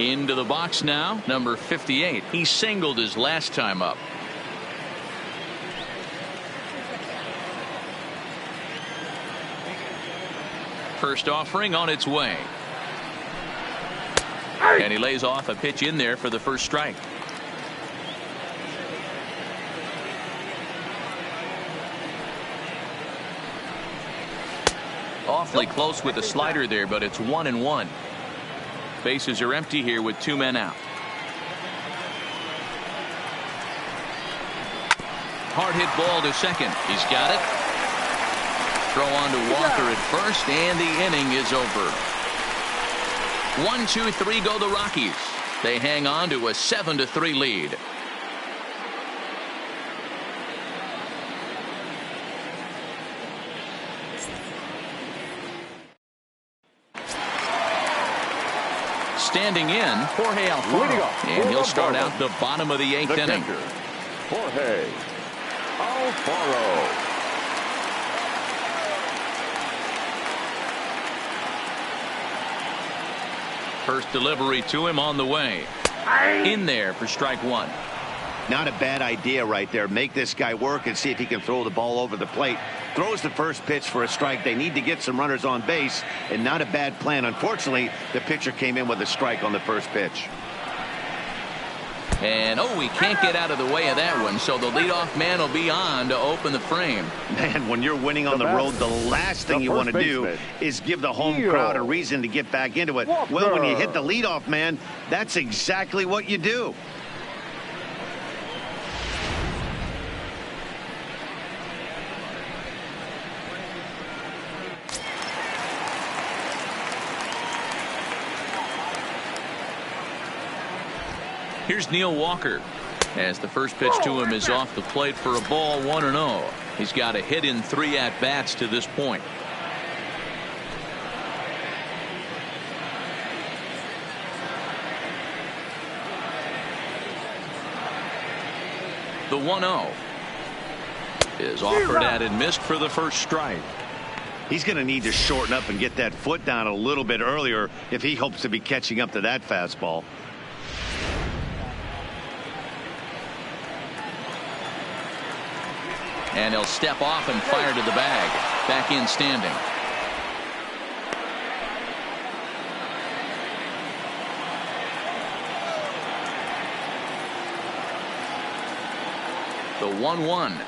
S1: Into the box now, number 58. He singled his last time up. First offering on its way. And he lays off a pitch in there for the first strike. Awfully close with the slider there, but it's 1-1. Bases are empty here with 2 men out. Hard hit ball to second. He's got it. Throw on to Walker at first, and the inning is over. 1-2-3 go the Rockies. They hang on to a 7-3 lead. Standing in, Jorge Alfaro, and he'll start out the bottom of the 8th inning.
S5: Jorge Alfaro.
S1: First delivery to him on the way. In there for strike 1.
S2: Not a bad idea right there. Make this guy work and see if he can throw the ball over the plate. Throws the first pitch for a strike. They need to get some runners on base, and not a bad plan. Unfortunately, the pitcher came in with a strike on the first pitch.
S1: And he can't get out of the way of that one, so the leadoff man will be on to open the frame.
S2: Man, when you're winning on the road, the last thing you want to do is give the home crowd a reason to get back into it. Well, when you hit the leadoff man, that's exactly what you do.
S1: Here's Neil Walker as the first pitch to him is off the plate for a ball, 1-0. He's got a hit in 3 at-bats to this point. The 1-0 is offered at and missed for the first strike.
S2: He's going to need to shorten up and get that foot down a little bit earlier if he hopes to be catching up to that fastball.
S1: And he'll step off and fire to the bag. Back in standing. The 1-1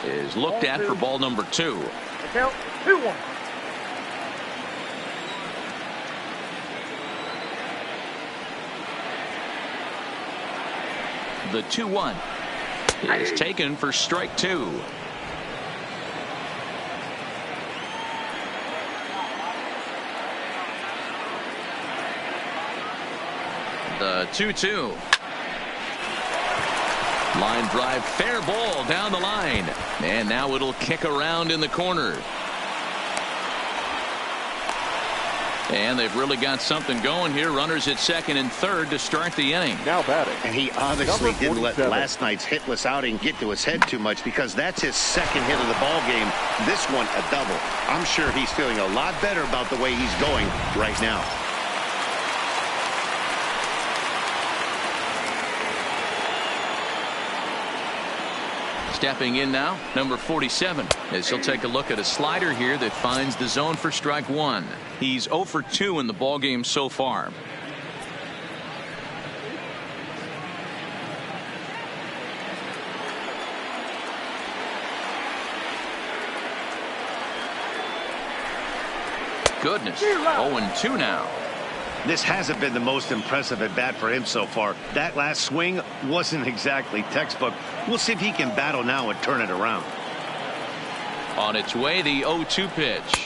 S1: is looked at for ball number 2.
S4: Count 2-1.
S1: The 2-1 is taken for strike 2. The 2-2. Line drive, fair ball down the line. And now it'll kick around in the corner. And they've really got something going here. Runners at second and third to start the inning.
S5: Now batting.
S2: And he obviously didn't let last night's hitless outing get to his head too much, because that's his second hit of the ball game. This one a double. I'm sure he's feeling a lot better about the way he's going right now.
S1: Stepping in now, number 47, as he'll take a look at a slider here that finds the zone for strike one. He's 0 for 2 in the ballgame so far. Goodness, 0-2 now.
S2: This hasn't been the most impressive at bat for him so far. That last swing wasn't exactly textbook. We'll see if he can battle now and turn it around.
S1: On its way, the 0-2 pitch.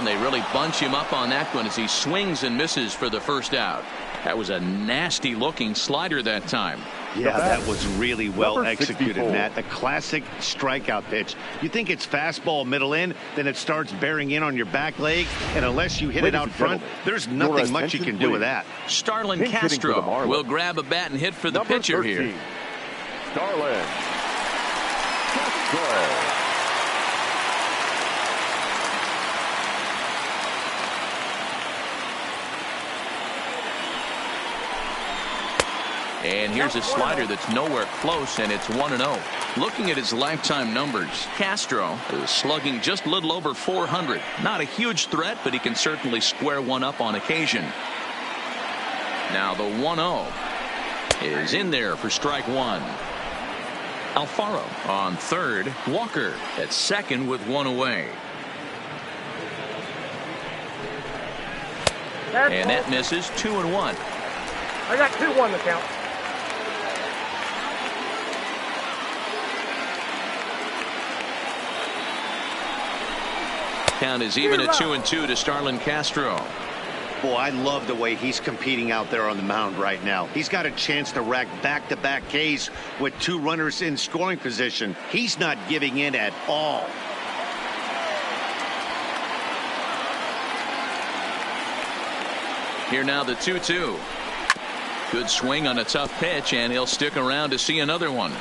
S1: They really bunch him up on that one as he swings and misses for the first out. That was a nasty looking slider that time.
S2: Yeah, that was really well executed, Matt. The classic strikeout pitch. You think it's fastball middle in, then it starts bearing in on your back leg, and unless you hit it out front, there's nothing much you can do with that.
S1: Starlin Castro will grab a bat and hit for the pitcher here.
S5: Starlin Castro.
S1: And here's a slider that's nowhere close, and it's 1-0. Looking at his lifetime numbers, Castro is slugging just a little over 400. Not a huge threat, but he can certainly square one up on occasion. Now the 1-0 is in there for strike one. Alfaro on third. Walker at second with one away. And that misses. 2-1.
S4: I got 2-1 to count.
S1: Count is even at 2-2 to Starlin Castro.
S2: Boy, I love the way he's competing out there on the mound right now. He's got a chance to rack back-to-back Ks with 2 runners in scoring position. He's not giving in at all.
S1: Here now the 2-2. Good swing on a tough pitch, and he'll stick around to see another one.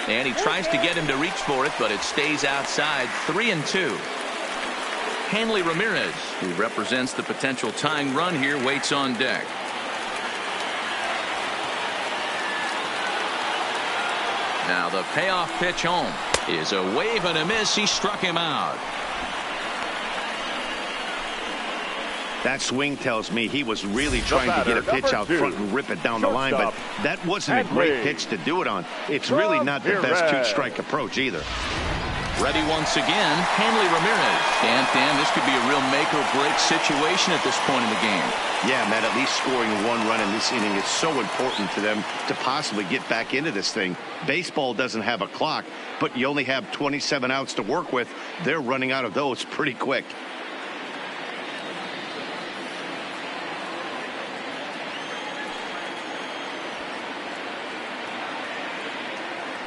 S1: And he tries to get him to reach for it, but it stays outside. 3-2. Hanley Ramirez, who represents the potential tying run here, waits on deck. Now the payoff pitch home is a wave and a miss. He struck him out.
S2: That swing tells me he was really trying to get a pitch out front and rip it down the line, but that wasn't a great pitch to do it on. It's really not the best 2-strike approach either.
S1: Ready once again, Hanley Ramirez. And Dan, this could be a real make or break situation at this point in the game.
S2: Yeah, Matt, at least scoring 1 run in this inning is so important to them to possibly get back into this thing. Baseball doesn't have a clock, but you only have 27 outs to work with. They're running out of those pretty quick.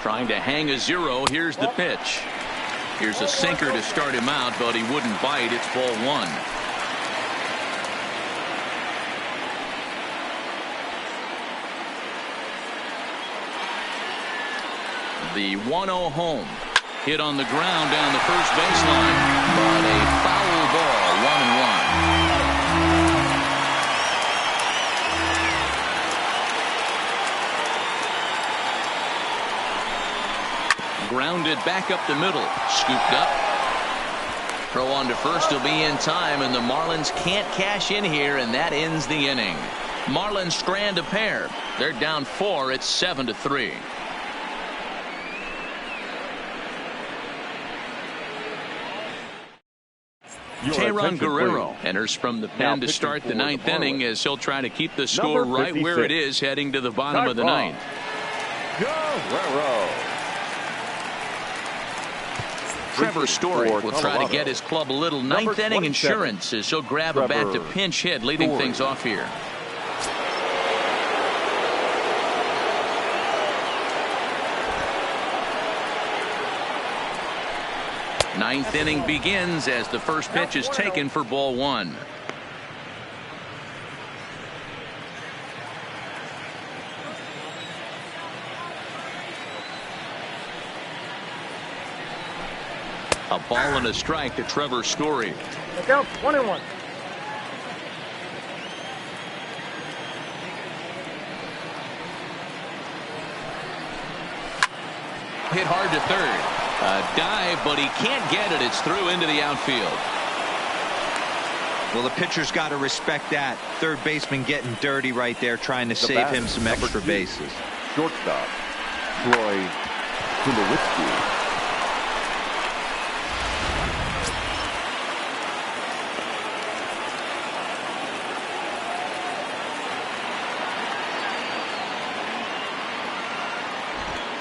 S1: Trying to hang a 0. Here's the pitch. Here's a sinker to start him out, but he wouldn't bite. It's ball 1. The 1-0 home. Hit on the ground down the first baseline, but a foul ball. 1-1. Grounded back up the middle. Scooped up. Throw on to first will be in time, and the Marlins can't cash in here, and that ends the inning. Marlins strand a pair. They're down 4. It's 7-3. Teheran Guerrero enters from the pen to start the 9th inning, as he'll try to keep the score right where it is heading to the bottom of the 9th.
S5: Guerrero.
S1: Trevor Story will try to get his club a little ninth inning insurance as he'll grab a bat to pinch hit, leading things off here. Ninth inning begins as the first pitch is taken for ball one. A ball and a strike to Trevor Story.
S4: The count 1-1.
S1: Hit hard to third. A dive, but he can't get it. It's through into the outfield.
S3: Well, the pitcher's got to respect that. Third baseman getting dirty right there, trying to save him some extra bases.
S5: Shortstop, Troy Tulowitzki.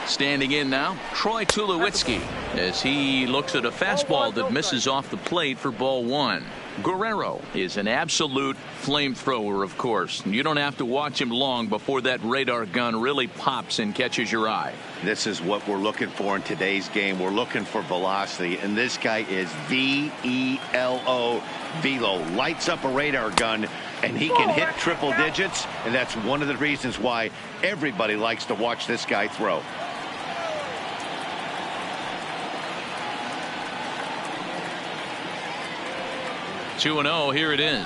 S1: Standing in now, Troy Tulowitzki, as he looks at a fastball that misses off the plate for ball one. Guerrero is an absolute flamethrower, of course. You don't have to watch him long before that radar gun really pops and catches your eye.
S2: This is what we're looking for in today's game. We're looking for velocity, and this guy is V-E-L-O, velo. Lights up a radar gun, and he can hit triple digits, and that's one of the reasons why everybody likes to watch this guy throw.
S1: Two 2-0, here it is.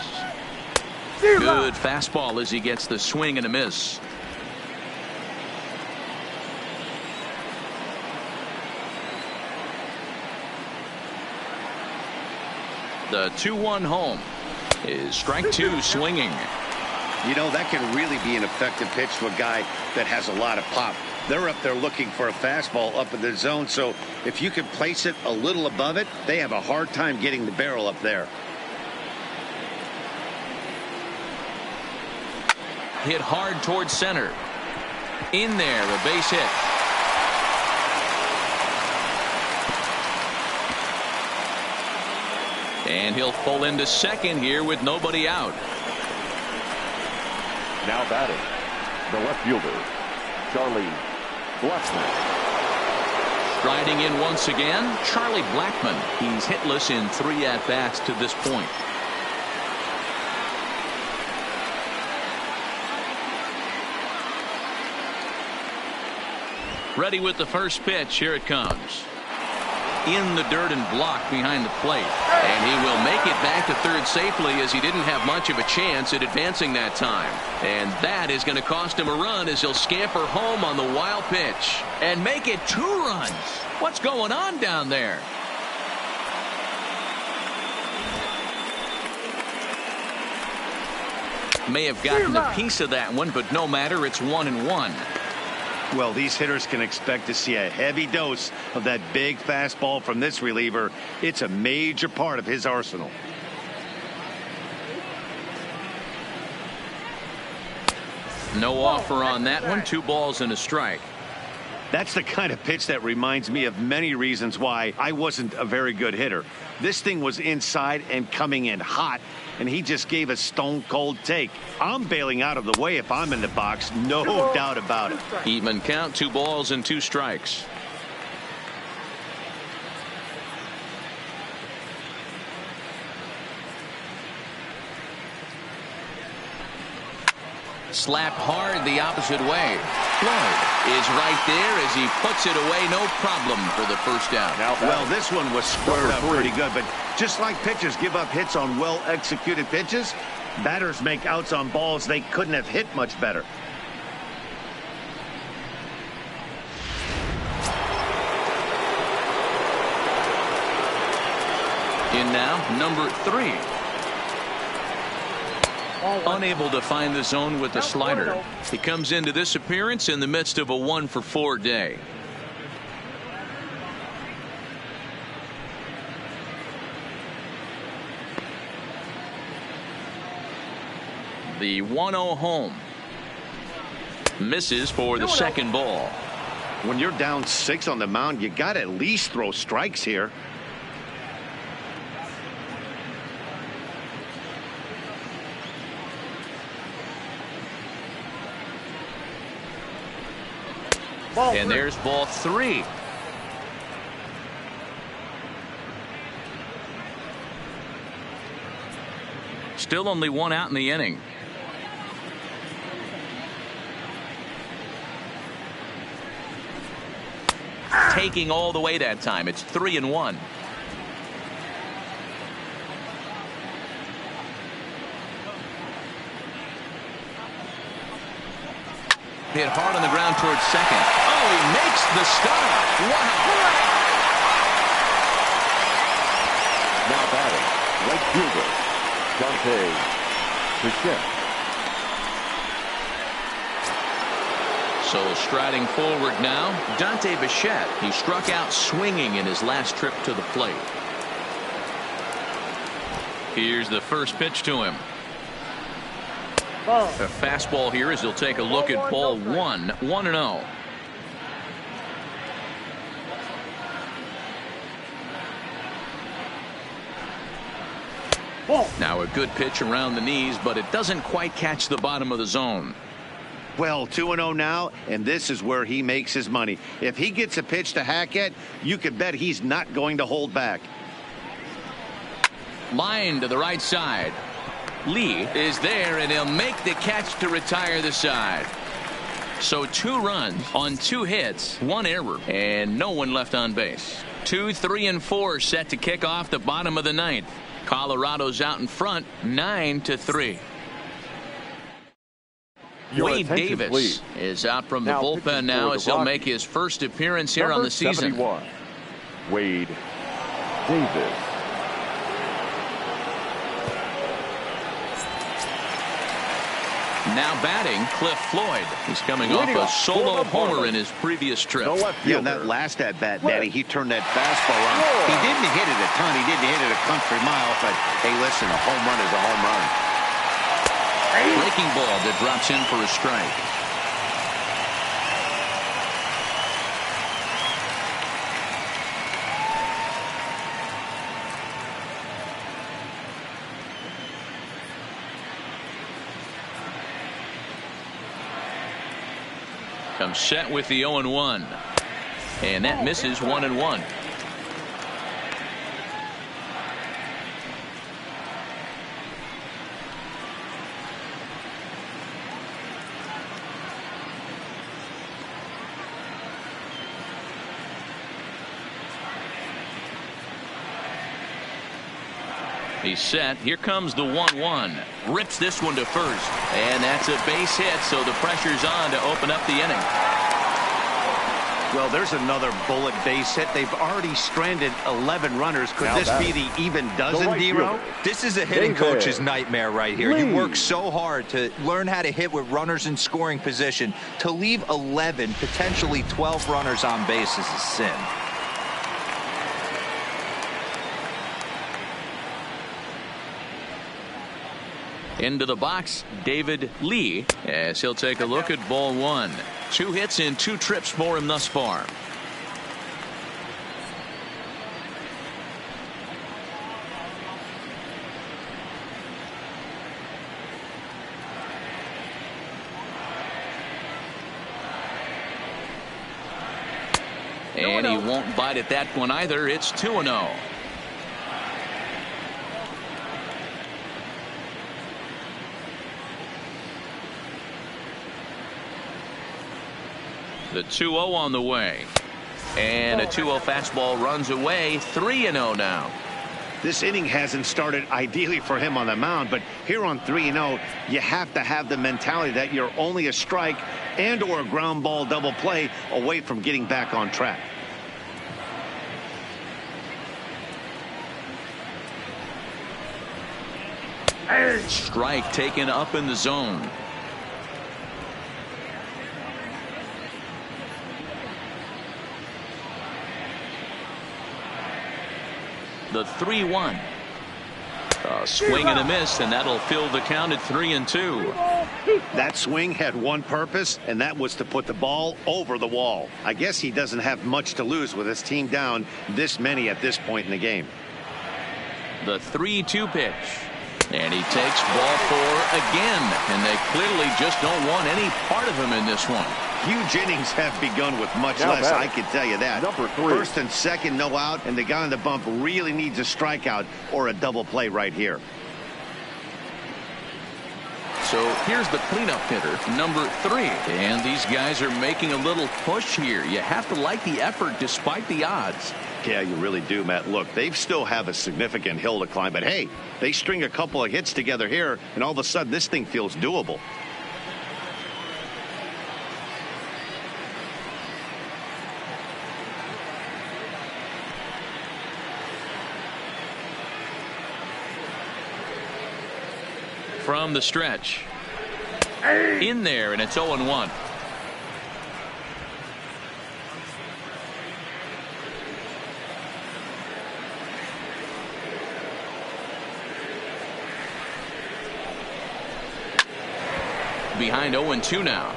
S1: Good fastball as he gets the swing and a miss. The 2-1 home is strike two swinging.
S2: You know, that can really be an effective pitch to a guy that has a lot of pop. They're up there looking for a fastball up in the zone, so if you can place it a little above it, they have a hard time getting the barrel up there.
S1: Hit hard towards center. In there, a base hit. And he'll pull into second here with nobody out.
S5: Now batting, the left fielder, Charlie Blackmon.
S1: Striding in once again, Charlie Blackmon. He's hitless in 3 at-bats to this point. Ready with the first pitch. Here it comes. In the dirt and blocked behind the plate. And he will make it back to third safely, as he didn't have much of a chance at advancing that time. And that is going to cost him a run, as he'll scamper home on the wild pitch and make it 2 runs. What's going on down there? May have gotten a piece of that one, but no matter. It's 1-1.
S2: Well, these hitters can expect to see a heavy dose of that big fastball from this reliever. It's a major part of his arsenal.
S1: No offer on that one. 2 balls and a strike.
S2: That's the kind of pitch that reminds me of many reasons why I wasn't a very good hitter. This thing was inside and coming in hot, and he just gave a stone-cold take. I'm bailing out of the way if I'm in the box, no doubt about it.
S1: Even count, 2 balls and 2 strikes. Slapped hard the opposite way. Floyd is right there as he puts it away, no problem for the first out.
S2: Well, this one was squared up pretty good, but just like pitchers give up hits on well-executed pitches, batters make outs on balls they couldn't have hit much better.
S1: In now, number 3. Unable to find the zone with the slider. He comes into this appearance in the midst of a 1-for-4 day. The 1-0 home. Misses for the second ball.
S2: When you're down 6 on the mound, you got to at least throw strikes here.
S1: And there's ball 3. Still only 1 out in the inning. Taking all the way that time. It's 3-1. Hit hard on the ground towards second. Oh, he makes the stop. Wow.
S5: Now batting, right fielder, Dante Bichette.
S1: So striding forward now, Dante Bichette. He struck out swinging in his last trip to the plate. Here's the first pitch to him.
S4: Ball.
S1: A fastball here as he'll take a look at ball 1. 1-0.
S4: Ball.
S1: Now a good pitch around the knees, but it doesn't quite catch the bottom of the zone.
S2: Well, 2-0 now, and this is where he makes his money. If he gets a pitch to hack at, you can bet he's not going to hold back.
S1: Line to the right side. Lee is there, and he'll make the catch to retire the side. So 2 runs on 2 hits, 1 error, and no one left on base. 2, 3, and 4 set to kick off the bottom of the 9th. Colorado's out in front, 9-3. Wade Davis is out from the bullpen now as he'll make his first appearance here on the season.
S5: 71, Wade Davis.
S1: Now batting, Cliff Floyd. He's coming off a solo homer in his previous trip.
S2: Yeah, that last at bat, Daddy, he turned that fastball on. He didn't hit it a ton. He didn't hit it a country mile, but hey, listen, a home run is a home run.
S1: Breaking ball that drops in for a strike. Comes set with the 0-1. And that misses 1-1. He's set. Here comes the 1-1. Rips this one to first. And that's a base hit, so the pressure's on to open up the inning.
S2: Well, there's another bullet base hit. They've already stranded 11 runners. Could this be the even dozen, D-Row?
S3: This is a hitting coach's nightmare right here. You work so hard to learn how to hit with runners in scoring position. To leave 11, potentially 12 runners on base is a sin.
S1: Into the box, David Lee, as he'll take a look at ball 1. 2 hits in 2 trips for him thus far. And he won't bite at that one either. It's 2-0. The 2-0 on the way. And a 2-0 fastball runs away. 3-0 now.
S2: This inning hasn't started ideally for him on the mound, but here on 3-0, you have to have the mentality that you're only a strike and or a ground ball double play away from getting back on track.
S1: Strike taken up in the zone. The 3-1. A swing and a miss, and that'll fill the count at 3-2.
S2: That swing had one purpose, and that was to put the ball over the wall. I guess he doesn't have much to lose with his team down this many at this point in the game.
S1: The 3-2 pitch. And he takes ball 4 again. And they clearly just don't want any part of him in this one.
S2: Huge innings have begun with much less, I can tell you that.
S5: Number 3.
S2: First and second, no out, and the guy on the bump really needs a strikeout or a double play right here.
S1: So here's the cleanup hitter, number 3. And these guys are making a little push here. You have to like the effort despite the odds.
S2: Yeah, you really do, Matt. Look, they still have a significant hill to climb, but hey, they string a couple of hits together here, and all of a sudden this thing feels doable.
S1: From the stretch. In there, and it's 0-1. Behind 0-2 now.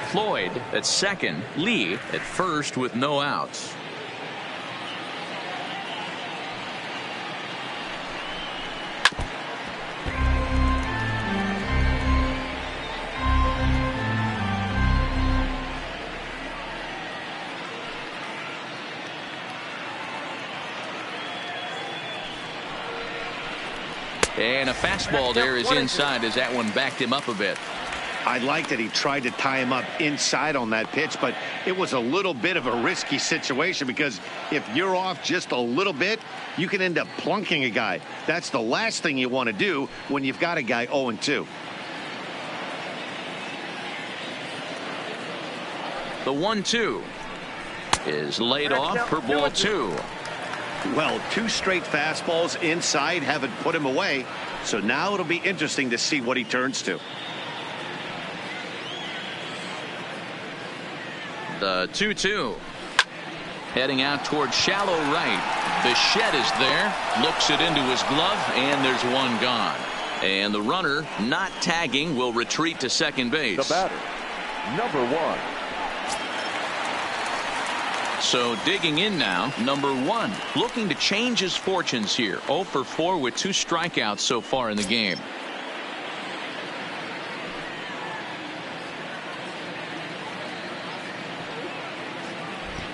S1: Floyd at second, Lee at first with no outs. And a fastball there is inside as that one backed him up a bit.
S2: I like that he tried to tie him up inside on that pitch, but it was a little bit of a risky situation because if you're off just a little bit, you can end up plunking a guy. That's the last thing you want to do when you've got a guy 0-2.
S1: The 1-2 is laid off for ball 2.
S2: Well, 2 straight fastballs inside haven't put him away, so now it'll be interesting to see what he turns to.
S1: The 2-2 heading out towards shallow right. The shed is there, looks it into his glove, and there's one gone. And the runner not tagging will retreat to second base.
S5: The batter, number 1.
S1: So digging in now, number 1, looking to change his fortunes here. 0 for 4 with 2 strikeouts so far in the game.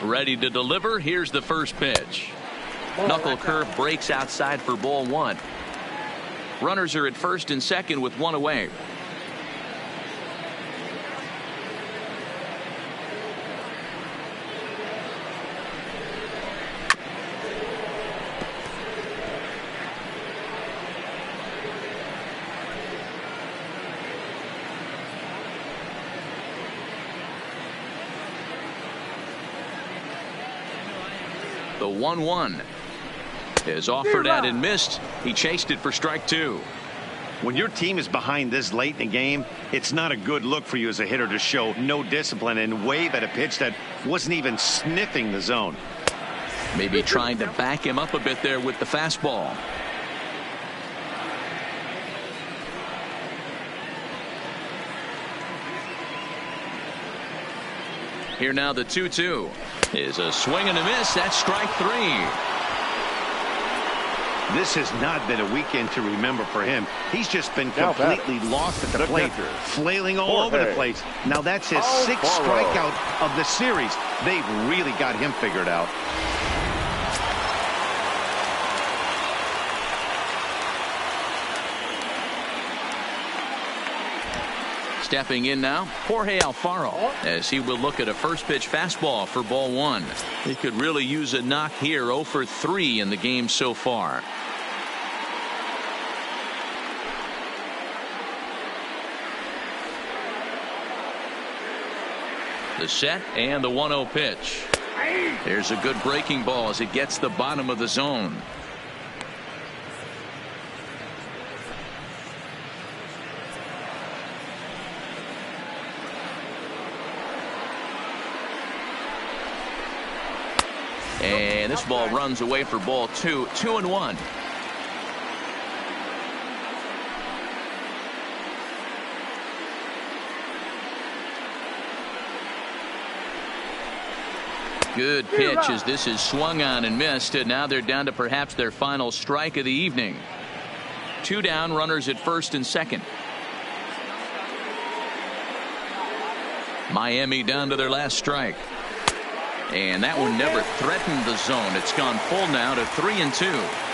S1: Ready to deliver. Here's the first pitch. Knuckle curve breaks outside for ball 1. Runners are at first and second with 1 away. The 1-1 is offered at and missed. He chased it for strike 2.
S2: When your team is behind this late in the game, it's not a good look for you as a hitter to show no discipline and wave at a pitch that wasn't even sniffing the zone.
S1: Maybe trying to back him up a bit there with the fastball. Here now the 2-2 is a swing and a miss. That's strike 3.
S2: This has not been a weekend to remember for him. He's just been completely lost at the plate, flailing all over the place. Now that's his 6th strikeout of the series. They've really got him figured out.
S1: Stepping in now, Jorge Alfaro, as he will look at a first pitch fastball for ball 1. He could really use a knock here. 0 for 3 in the game so far. The set and the 1-0 pitch. There's a good breaking ball as it gets the bottom of the zone. And this ball runs away for ball 2. 2-1. Good pitch as this is swung on and missed, and now they're down to perhaps their final strike of the evening. 2 down, runners at first and second. Miami down to their last strike. And that one never threatened the zone. It's gone full now to 3-2.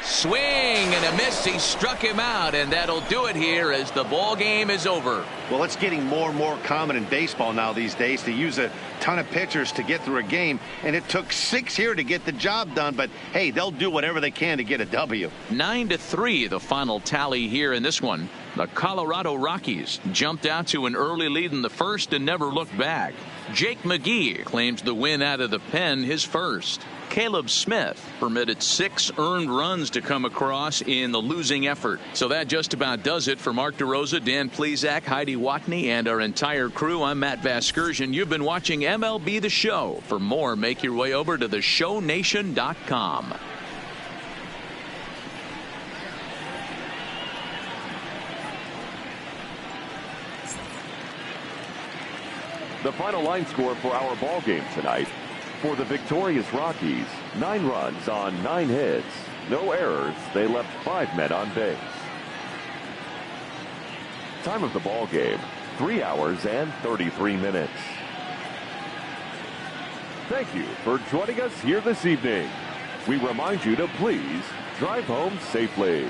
S1: Swing and a miss. He struck him out, and that'll do it here as the ball game is over.
S2: Well, it's getting more and more common in baseball now these days to use a ton of pitchers to get through a game, and it took 6 here to get the job done. But hey, they'll do whatever they can to get a W.
S1: 9-3 the final tally here in this one. The Colorado Rockies jumped out to an early lead in the first and never looked back. Jake McGee claims the win out of the pen, his first. Caleb Smith permitted 6 earned runs to come across in the losing effort. So that just about does it for Mark DeRosa, Dan Plesac, Heidi Watney, and our entire crew. I'm Matt Vasgersian. You've been watching MLB The Show. For more, make your way over to theshownation.com.
S5: The final line score for our ball game tonight. For the victorious Rockies, 9 runs on 9 hits. No errors. They left 5 men on base. Time of the ball game, 3 hours and 33 minutes. Thank you for joining us here this evening. We remind you to please drive home safely.